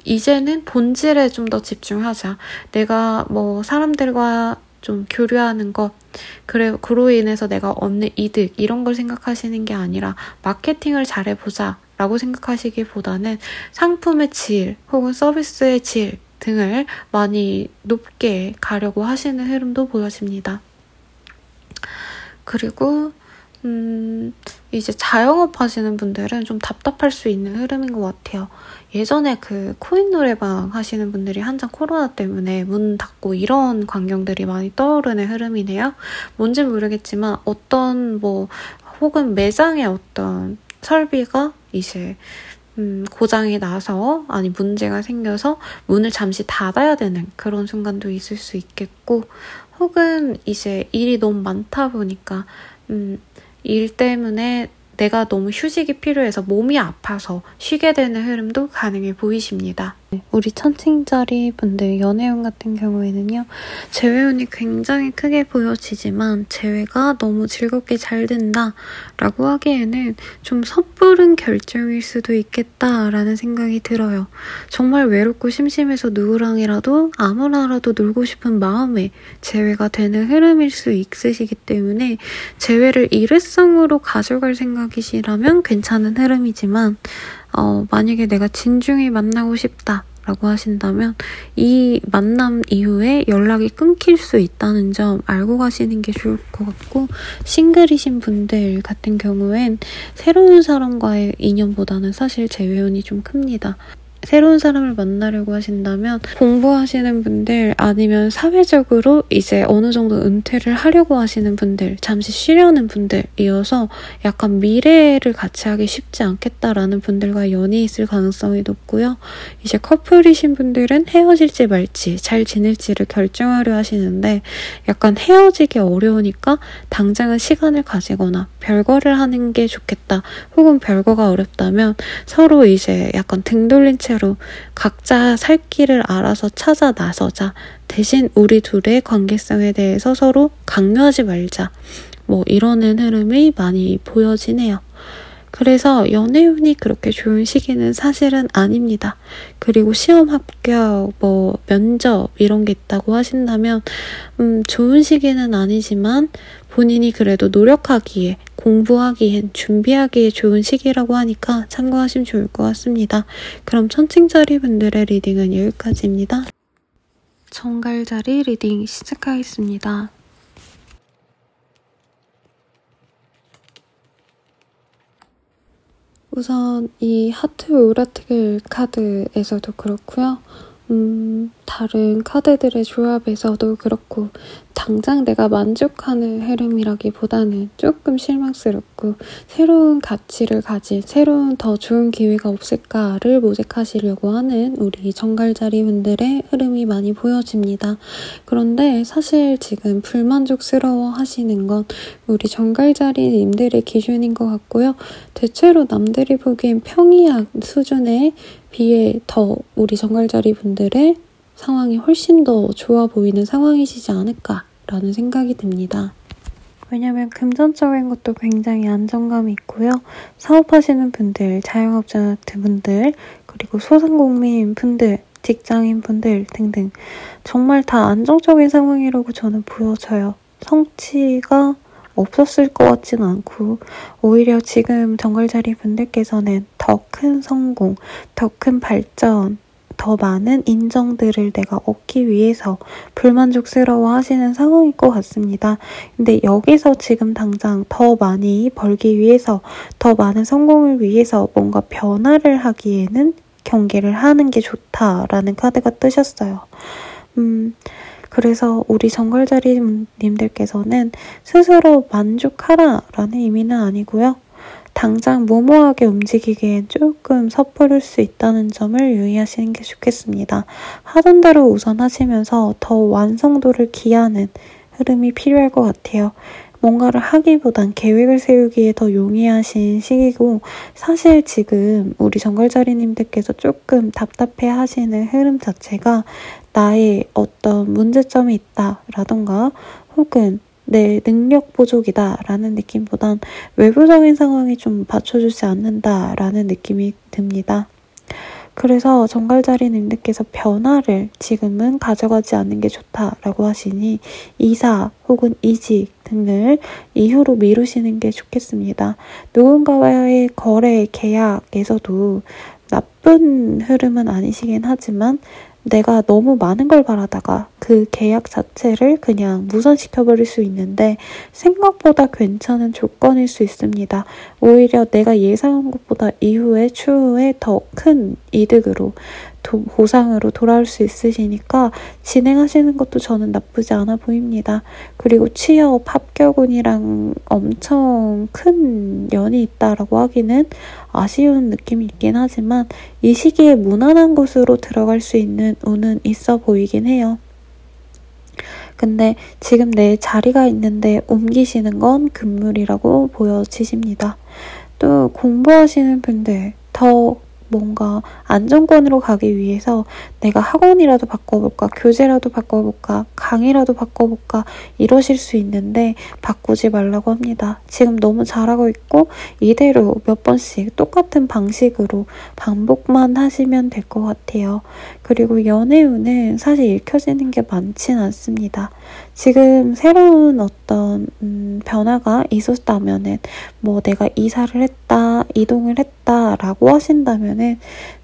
이제는 본질에 좀 더 집중하자. 내가 사람들과 좀 교류하는 것, 그로 인해서 내가 얻는 이득 이런 걸 생각하시는 게 아니라 마케팅을 잘해보자 라고 생각하시기보다는 상품의 질 혹은 서비스의 질 등을 많이 높게 가려고 하시는 흐름도 보여집니다. 그리고 이제 자영업 하시는 분들은 좀 답답할 수 있는 흐름인 것 같아요. 예전에 그 코인 노래방 하시는 분들이 한창 코로나 때문에 문 닫고 이런 광경들이 많이 떠오르는 흐름이네요. 뭔지 모르겠지만 어떤 혹은 매장의 어떤 설비가 이제 고장이 나서 문제가 생겨서 문을 잠시 닫아야 되는 그런 순간도 있을 수 있겠고 혹은 이제 일이 너무 많다 보니까 일 때문에 내가 너무 휴식이 필요해서 몸이 아파서 쉬게 되는 흐름도 가능해 보이십니다. 우리 천칭자리 분들 연애운 같은 경우에는요. 재회운이 굉장히 크게 보여지지만 재회가 너무 즐겁게 잘 된다 라고 하기에는 좀 섣부른 결정일 수도 있겠다라는 생각이 들어요. 정말 외롭고 심심해서 누구랑이라도 아무나라도 놀고 싶은 마음에 재회가 되는 흐름일 수 있으시기 때문에 재회를 일회성으로 가져갈 생각이시라면 괜찮은 흐름이지만 만약에 내가 진중히 만나고 싶다 라고 하신다면 이 만남 이후에 연락이 끊길 수 있다는 점 알고 가시는 게 좋을 것 같고 싱글이신 분들 같은 경우엔 새로운 사람과의 인연보다는 사실 재회운이 좀 큽니다. 새로운 사람을 만나려고 하신다면 공부하시는 분들 아니면 사회적으로 이제 어느 정도 은퇴를 하려고 하시는 분들, 잠시 쉬려는 분들이어서 약간 미래를 같이 하기 쉽지 않겠다라는 분들과 연이 있을 가능성이 높고요. 이제 커플이신 분들은 헤어질지 말지 잘 지낼지를 결정하려 하시는데 약간 헤어지기 어려우니까 당장은 시간을 가지거나 별거를 하는 게 좋겠다. 혹은 별거가 어렵다면 서로 이제 약간 등 돌린 채 대체로 각자 살 길을 알아서 찾아 나서자. 대신 우리 둘의 관계성에 대해서 서로 강요하지 말자. 이러는 흐름이 많이 보여지네요. 그래서 연애운이 그렇게 좋은 시기는 사실은 아닙니다. 그리고 시험 합격, 면접 이런 게 있다고 하신다면 좋은 시기는 아니지만 본인이 그래도 노력하기에, 공부하기엔, 준비하기에 좋은 시기라고 하니까 참고하시면 좋을 것 같습니다. 그럼 천칭자리 분들의 리딩은 여기까지입니다. 정갈자리 리딩 시작하겠습니다. 우선 이 하트 오라클 카드에서도 그렇고요. 다른 카드들의 조합에서도 그렇고 당장 내가 만족하는 흐름이라기보다는 조금 실망스럽고 새로운 가치를 가진 새로운 더 좋은 기회가 없을까를 모색하시려고 하는 우리 정갈자리 분들의 흐름이 많이 보여집니다. 그런데 사실 지금 불만족스러워 하시는 건 우리 정갈자리 님들의 기준인 것 같고요. 대체로 남들이 보기엔 평이한 수준에 비해 더 우리 정갈자리 분들의 상황이 훨씬 더 좋아 보이는 상황이시지 않을까라는 생각이 듭니다. 왜냐면 금전적인 것도 굉장히 안정감이 있고요. 사업하시는 분들, 자영업자 분들, 그리고 소상공인 분들, 직장인 분들 등등 정말 다 안정적인 상황이라고 저는 보여져요. 성취가 없었을 것 같지는 않고 오히려 지금 정갈자리 분들께서는 더 큰 성공, 더 큰 발전, 더 많은 인정들을 내가 얻기 위해서 불만족스러워 하시는 상황일 것 같습니다. 근데 여기서 지금 당장 더 많이 벌기 위해서, 더 많은 성공을 위해서 뭔가 변화를 하기에는 경계를 하는 게 좋다라는 카드가 뜨셨어요. 그래서 우리 정갈자리 님들께서는 스스로 만족하라라는 의미는 아니고요. 당장 무모하게 움직이기엔 조금 섣부를 수 있다는 점을 유의하시는 게 좋겠습니다. 하던 대로 우선 하시면서 더 완성도를 기하는 흐름이 필요할 것 같아요. 뭔가를 하기보단 계획을 세우기에 더 용이하신 시기고 사실 지금 우리 정갈자리님들께서 조금 답답해 하시는 흐름 자체가 나의 어떤 문제점이 있다라던가 혹은 내 능력 부족이다라는 느낌보단 외부적인 상황이 좀 받쳐주지 않는다라는 느낌이 듭니다. 그래서 정갈자리님들께서 변화를 지금은 가져가지 않는 게 좋다라고 하시니 이사 혹은 이직 등을 이후로 미루시는 게 좋겠습니다. 누군가와의 거래, 계약에서도 나쁜 흐름은 아니시긴 하지만 내가 너무 많은 걸 바라다가 그 계약 자체를 그냥 무산시켜버릴 수 있는데 생각보다 괜찮은 조건일 수 있습니다. 오히려 내가 예상한 것보다 추후에 더 큰 이득으로 보상으로 돌아올 수 있으시니까 진행하시는 것도 저는 나쁘지 않아 보입니다. 그리고 취업 합격운이랑 엄청 큰 연이 있다라고 하기는 아쉬운 느낌이 있긴 하지만 이 시기에 무난한 곳으로 들어갈 수 있는 운은 있어 보이긴 해요. 근데 지금 내 자리가 있는데 옮기시는 건 금물이라고 보여지십니다. 또 공부하시는 분들 더 뭔가 안정권으로 가기 위해서 내가 학원이라도 바꿔볼까, 교재라도 바꿔볼까, 강의라도 바꿔볼까 이러실 수 있는데 바꾸지 말라고 합니다. 지금 너무 잘하고 있고 이대로 몇 번씩 똑같은 방식으로 반복만 하시면 될 것 같아요. 그리고 연애운은 사실 읽혀지는 게 많진 않습니다. 지금 새로운 어떤 변화가 있었다면은 내가 이사를 했다, 이동을 했다라고 하신다면은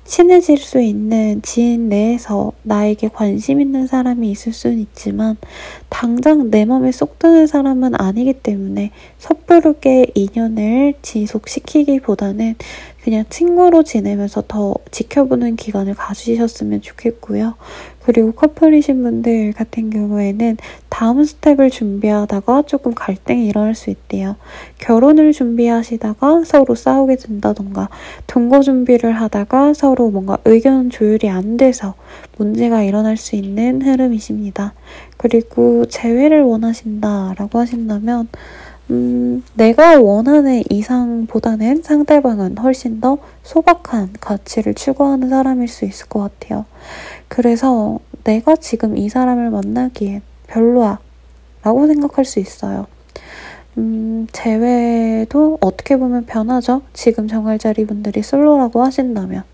친해질 수 있는 지인 내에서 나에게 관심 있는 사람이 있을 수는 있지만 당장 내 맘에 쏙 드는 사람은 아니기 때문에 섣부르게 인연을 지속시키기보다는 그냥 친구로 지내면서 더 지켜보는 기간을 가지셨으면 좋겠고요. 그리고 커플이신 분들 같은 경우에는 다음 스텝을 준비하다가 조금 갈등이 일어날 수 있대요. 결혼을 준비하시다가 서로 싸우게 된다던가 동거 준비를 하다가 서로 뭔가 의견 조율이 안 돼서 문제가 일어날 수 있는 흐름이십니다. 그리고 재회를 원하신다라고 하신다면 내가 원하는 이상보다는 상대방은 훨씬 더 소박한 가치를 추구하는 사람일 수 있을 것 같아요. 그래서 내가 지금 이 사람을 만나기엔 별로야 라고 생각할 수 있어요. 재회도 어떻게 보면 변하죠. 지금 정갈자리 분들이 솔로라고 하신다면.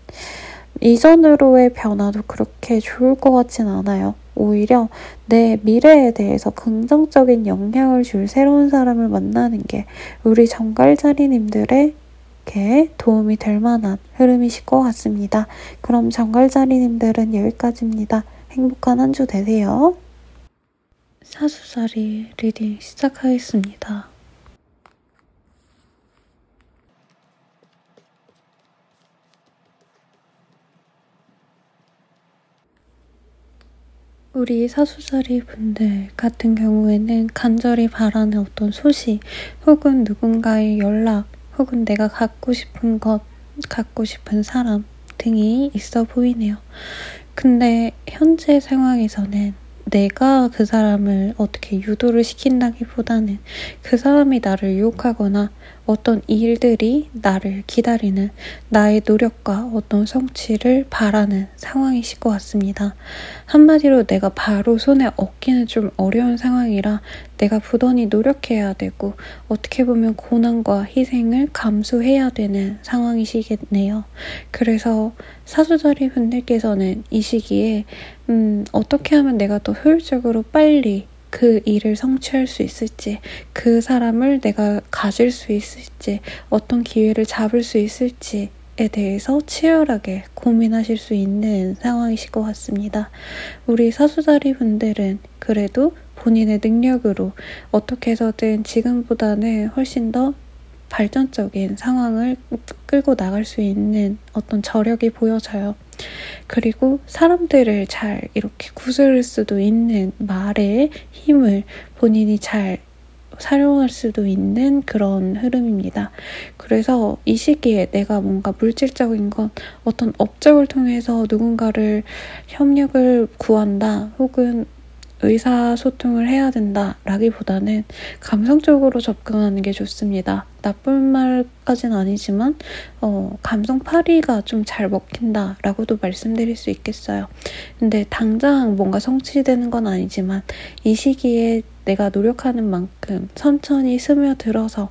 이전으로의 변화도 그렇게 좋을 것 같진 않아요. 오히려 내 미래에 대해서 긍정적인 영향을 줄 새로운 사람을 만나는 게 우리 정갈자리님들에게 도움이 될 만한 흐름이실 것 같습니다. 그럼 정갈자리님들은 여기까지입니다. 행복한 한 주 되세요. 사수자리 리딩 시작하겠습니다. 우리 사수자리 분들 같은 경우에는 간절히 바라는 어떤 소식 혹은 누군가의 연락 혹은 내가 갖고 싶은 것, 갖고 싶은 사람 등이 있어 보이네요. 근데 현재 상황에서는 내가 그 사람을 어떻게 유도를 시킨다기보다는 그 사람이 나를 유혹하거나 어떤 일들이 나를 기다리는 나의 노력과 어떤 성취를 바라는 상황이실 것 같습니다. 한마디로 내가 바로 손에 얻기는 좀 어려운 상황이라 내가 부단히 노력해야 되고 어떻게 보면 고난과 희생을 감수해야 되는 상황이시겠네요. 그래서 사수자리 분들께서는 이 시기에 어떻게 하면 내가 더 효율적으로 빨리 그 일을 성취할 수 있을지, 그 사람을 내가 가질 수 있을지, 어떤 기회를 잡을 수 있을지에 대해서 치열하게 고민하실 수 있는 상황이실 것 같습니다. 우리 사수자리 분들은 그래도 본인의 능력으로 어떻게 해서든 지금보다는 훨씬 더 발전적인 상황을 끌고 나갈 수 있는 어떤 저력이 보여져요. 그리고 사람들을 잘 이렇게 구슬 수도 있는 말의 힘을 본인이 잘 사용할 수도 있는 그런 흐름입니다. 그래서 이 시기에 내가 뭔가 물질적인 것, 어떤 업적을 통해서 누군가를 협력을 구한다 혹은 의사소통을 해야 된다 라기보다는 감성적으로 접근하는 게 좋습니다. 나쁜 말까지는 아니지만 감성파리가 좀 잘 먹힌다 라고도 말씀드릴 수 있겠어요. 근데 당장 뭔가 성취되는 건 아니지만 이 시기에 내가 노력하는 만큼 천천히 스며들어서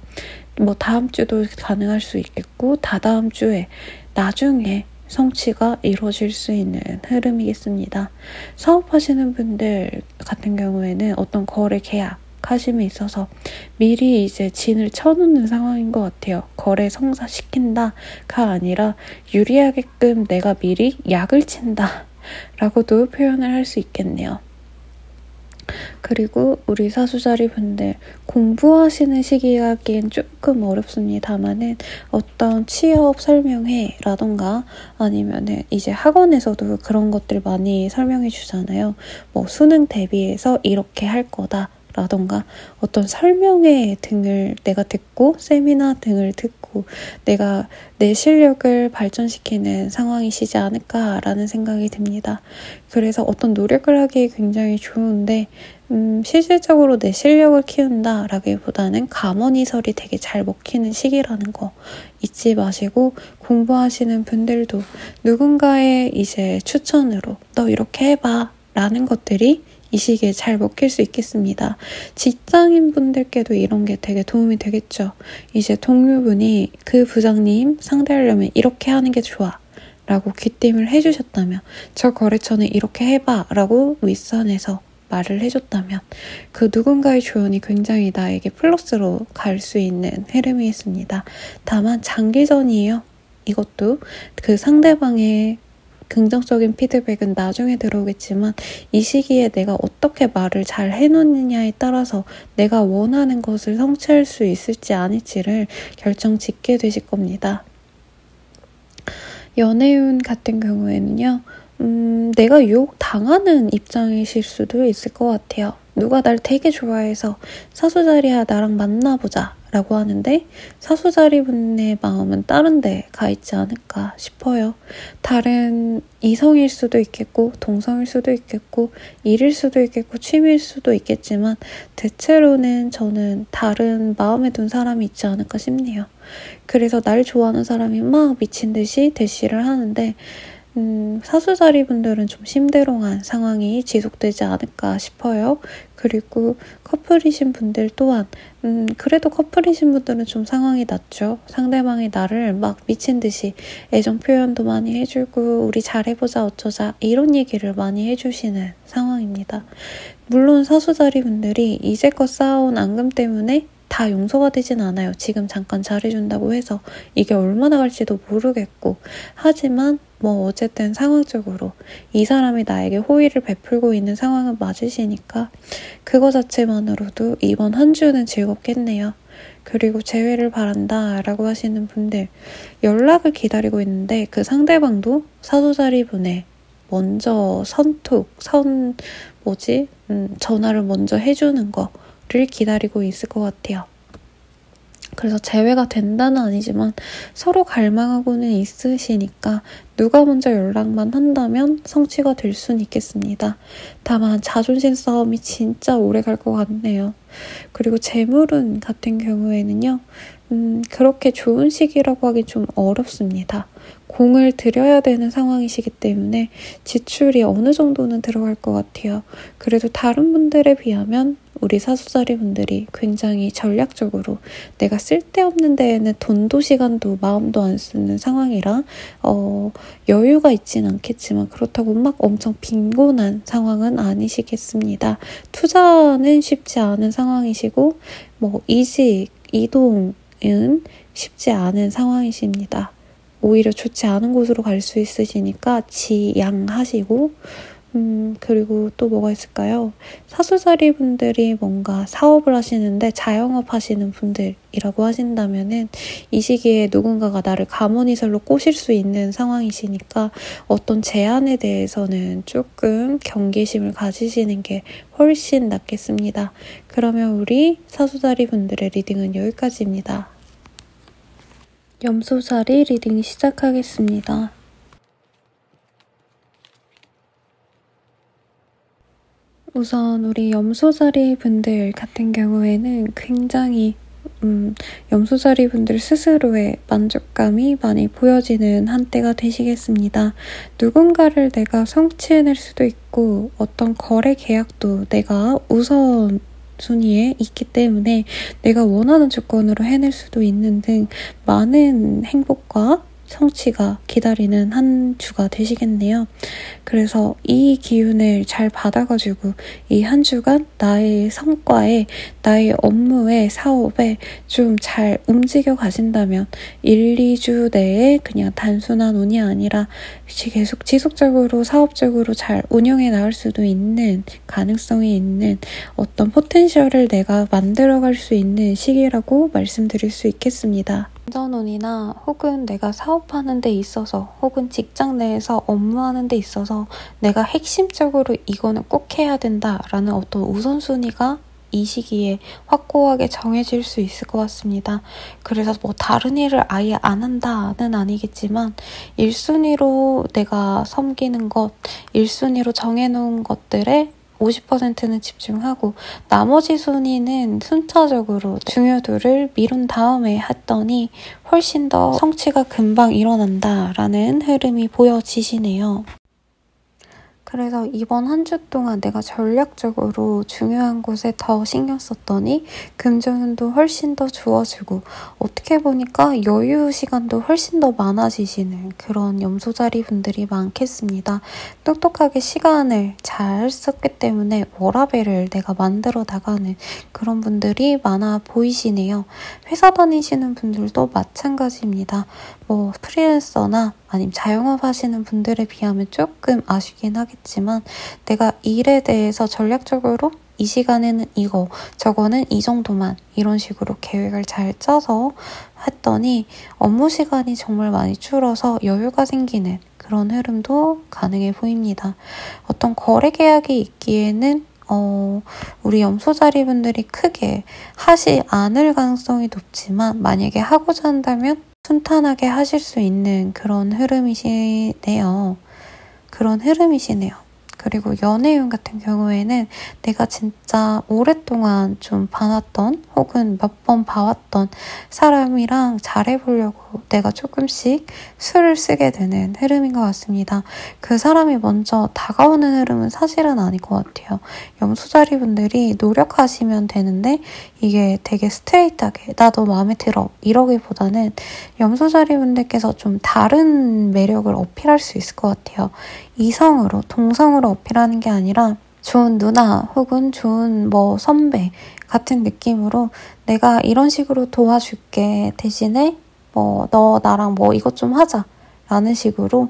뭐 다음 주도 가능할 수 있겠고 다다음 주에 나중에 성취가 이루어질 수 있는 흐름이겠습니다. 사업하시는 분들 같은 경우에는 어떤 거래 계약하심에 있어서 미리 이제 진을 쳐놓는 상황인 것 같아요. 거래 성사시킨다가 아니라 유리하게끔 내가 미리 약을 친다 라고도 표현을 할 수 있겠네요. 그리고 우리 사수자리 분들 공부하시는 시기이기엔 조금 어렵습니다만은 어떤 취업 설명회라던가 아니면은 이제 학원에서도 그런 것들 많이 설명해 주잖아요. 뭐 수능 대비해서 이렇게 할 거다 라던가 어떤 설명회 등을 내가 듣고 세미나 등을 듣고 내가 내 실력을 발전시키는 상황이시지 않을까라는 생각이 듭니다. 그래서 어떤 노력을 하기 굉장히 좋은데 실질적으로 내 실력을 키운다라기보다는 감언이설이 되게 잘 먹히는 시기라는 거 잊지 마시고 공부하시는 분들도 누군가의 이제 추천으로 너 이렇게 해봐 라는 것들이 이 시기에 잘 먹힐 수 있겠습니다. 직장인 분들께도 이런 게 되게 도움이 되겠죠. 이제 동료분이 그 부장님 상대하려면 이렇게 하는 게 좋아 라고 귀띔을 해주셨다면 저 거래처는 이렇게 해봐 라고 윗선에서 말을 해줬다면 그 누군가의 조언이 굉장히 나에게 플러스로 갈 수 있는 흐름이겠습니다. 다만 장기전이에요. 이것도 그 상대방의 긍정적인 피드백은 나중에 들어오겠지만 이 시기에 내가 어떻게 말을 잘 해놓느냐에 따라서 내가 원하는 것을 성취할 수 있을지 아닐지를 결정 짓게 되실 겁니다. 연애운 같은 경우에는요. 내가 유혹당하는 입장이실 수도 있을 것 같아요. 누가 날 되게 좋아해서 사수자리야 나랑 만나보자 라고 하는데 사수자리분의 마음은 다른 데 가 있지 않을까 싶어요. 다른 이성일 수도 있겠고 동성일 수도 있겠고 일일 수도 있겠고 취미일 수도 있겠지만 대체로는 저는 다른 마음에 둔 사람이 있지 않을까 싶네요. 그래서 날 좋아하는 사람이 막 미친 듯이 대시를 하는데 사수자리 분들은 좀 심드렁한 상황이 지속되지 않을까 싶어요. 그리고 커플이신 분들 또한 그래도 커플이신 분들은 좀 상황이 낫죠. 상대방이 나를 막 미친 듯이 애정 표현도 많이 해주고 우리 잘해보자 어쩌자 이런 얘기를 많이 해주시는 상황입니다. 물론 사수자리 분들이 이제껏 쌓아온 앙금 때문에 다 용서가 되진 않아요. 지금 잠깐 잘해준다고 해서 이게 얼마나 갈지도 모르겠고 하지만 어쨌든 상황적으로 이 사람이 나에게 호의를 베풀고 있는 상황은 맞으시니까 그거 자체만으로도 이번 한 주는 즐겁겠네요. 그리고 재회를 바란다 라고 하시는 분들 연락을 기다리고 있는데 그 상대방도 사수자리 분에 먼저 전화를 먼저 해주는 거를 기다리고 있을 것 같아요. 그래서 재회가 된다는 아니지만 서로 갈망하고는 있으시니까 누가 먼저 연락만 한다면 성취가 될 수는 있겠습니다. 다만 자존심 싸움이 진짜 오래 갈 것 같네요. 그리고 재물운 같은 경우에는요. 그렇게 좋은 시기라고 하긴 좀 어렵습니다. 공을 들여야 되는 상황이시기 때문에 지출이 어느 정도는 들어갈 것 같아요. 그래도 다른 분들에 비하면 우리 사수자리 분들이 굉장히 전략적으로 내가 쓸데없는 데에는 돈도 시간도 마음도 안 쓰는 상황이라 여유가 있진 않겠지만 그렇다고 막 엄청 빈곤한 상황은 아니시겠습니다. 투자는 쉽지 않은 상황이시고 이직, 이동은 쉽지 않은 상황이십니다. 오히려 좋지 않은 곳으로 갈 수 있으시니까 지양하시고 그리고 또 뭐가 있을까요? 사수자리 분들이 뭔가 사업을 하시는데 자영업 하시는 분들이라고 하신다면은 이 시기에 누군가가 나를 감언이설로 꼬실 수 있는 상황이시니까 어떤 제안에 대해서는 조금 경계심을 가지시는 게 훨씬 낫겠습니다. 그러면 우리 사수자리 분들의 리딩은 여기까지입니다. 염소자리 리딩 시작하겠습니다. 우선 우리 염소자리 분들 같은 경우에는 굉장히 염소자리 분들 스스로의 만족감이 많이 보여지는 한때가 되시겠습니다. 누군가를 내가 성취해낼 수도 있고 어떤 거래 계약도 내가 우선 순위에 있기 때문에 내가 원하는 조건으로 해낼 수도 있는 등 많은 행복과 성취가 기다리는 한 주가 되시겠네요. 그래서 이 기운을 잘 받아가지고 이 한 주간 나의 성과에, 나의 업무에, 사업에 좀 잘 움직여 가신다면 1, 2주 내에 그냥 단순한 운이 아니라 계속 지속적으로 사업적으로 잘 운영해 나갈 수도 있는 가능성이 있는 어떤 포텐셜을 내가 만들어갈 수 있는 시기라고 말씀드릴 수 있겠습니다. 금전운이나 혹은 내가 사업하는 데 있어서 혹은 직장 내에서 업무하는 데 있어서 내가 핵심적으로 이거는 꼭 해야 된다라는 어떤 우선순위가 이 시기에 확고하게 정해질 수 있을 것 같습니다. 그래서 다른 일을 아예 안 한다는 아니겠지만 1순위로 내가 섬기는 것, 1순위로 정해놓은 것들에 50%는 집중하고 나머지 순위는 순차적으로 중요도를 미룬 다음에 했더니 훨씬 더 성취가 금방 일어난다라는 흐름이 보여지시네요. 그래서 이번 한 주 동안 내가 전략적으로 중요한 곳에 더 신경 썼더니 금전운도 훨씬 더 좋아지고 어떻게 보니까 여유 시간도 훨씬 더 많아지시는 그런 염소자리 분들이 많겠습니다. 똑똑하게 시간을 잘 썼기 때문에 워라밸을 내가 만들어 나가는 그런 분들이 많아 보이시네요. 회사 다니시는 분들도 마찬가지입니다. 프리랜서나 아니면 자영업 하시는 분들에 비하면 조금 아쉽긴 하겠지만 내가 일에 대해서 전략적으로 이 시간에는 이거, 저거는 이 정도만 이런 식으로 계획을 잘 짜서 했더니 업무 시간이 정말 많이 줄어서 여유가 생기는 그런 흐름도 가능해 보입니다. 어떤 거래 계약이 있기에는 우리 염소자리 분들이 크게 하지 않을 가능성이 높지만 만약에 하고자 한다면 순탄하게 하실 수 있는 그런 흐름이시네요. 그리고 연애운 같은 경우에는 내가 진짜 오랫동안 좀 봐왔던 혹은 몇 번 봐왔던 사람이랑 잘해보려고 내가 조금씩 수를 쓰게 되는 흐름인 것 같습니다. 그 사람이 먼저 다가오는 흐름은 사실은 아닐 것 같아요. 염소자리 분들이 노력하시면 되는데 이게 되게 스트레이트하게 나 너 마음에 들어 이러기보다는 염소자리 분들께서 좀 다른 매력을 어필할 수 있을 것 같아요. 이성으로, 동성으로 어필하는 게 아니라 좋은 누나 혹은 좋은 선배 같은 느낌으로 내가 이런 식으로 도와줄게 대신에 너 나랑 이것 좀 하자 라는 식으로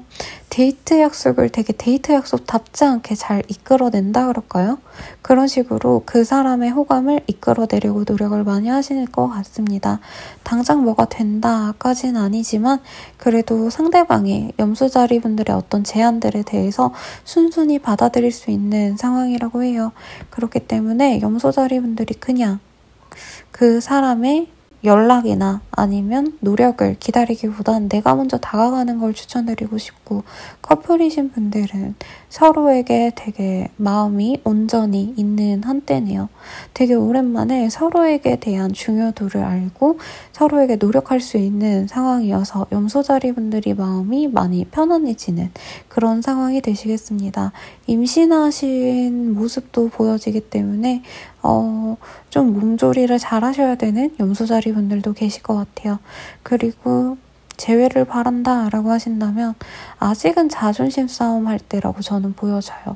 데이트 약속을 되게 데이트 약속답지 않게 잘 이끌어낸다 그럴까요? 그런 식으로 그 사람의 호감을 이끌어내려고 노력을 많이 하시는 것 같습니다. 당장 뭐가 된다까지는 아니지만 그래도 상대방의 염소자리 분들의 어떤 제안들에 대해서 순순히 받아들일 수 있는 상황이라고 해요. 그렇기 때문에 염소자리 분들이 그냥 그 사람의 연락이나 아니면 노력을 기다리기보단 내가 먼저 다가가는 걸 추천드리고 싶고 커플이신 분들은 서로에게 되게 마음이 온전히 있는 한때네요. 되게 오랜만에 서로에게 대한 중요도를 알고 서로에게 노력할 수 있는 상황이어서 염소자리 분들이 마음이 많이 편안해지는 그런 상황이 되시겠습니다. 임신하신 모습도 보여지기 때문에 좀 몸조리를 잘 하셔야 되는 염소자리 분들도 계실 것 같아요. 그리고 재회를 바란다 라고 하신다면 아직은 자존심 싸움 할 때라고 저는 보여져요.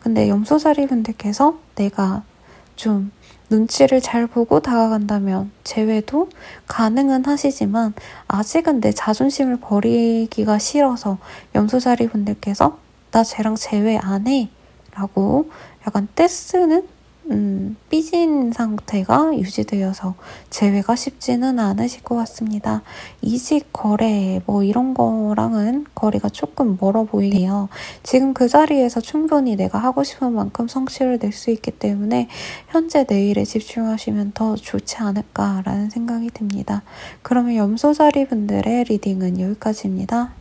근데 염소자리 분들께서 내가 좀 눈치를 잘 보고 다가간다면 재회도 가능은 하시지만 아직은 내 자존심을 버리기가 싫어서 염소자리 분들께서 나 쟤랑 재회 안 해 라고 약간 떼쓰는 삐진 상태가 유지되어서 재회가 쉽지는 않으실 것 같습니다. 이직, 거래 이런 거랑은 거리가 조금 멀어 보이네요. 지금 그 자리에서 충분히 내가 하고 싶은 만큼 성취를 낼 수 있기 때문에 현재 내일에 집중하시면 더 좋지 않을까라는 생각이 듭니다. 그러면 염소자리 분들의 리딩은 여기까지입니다.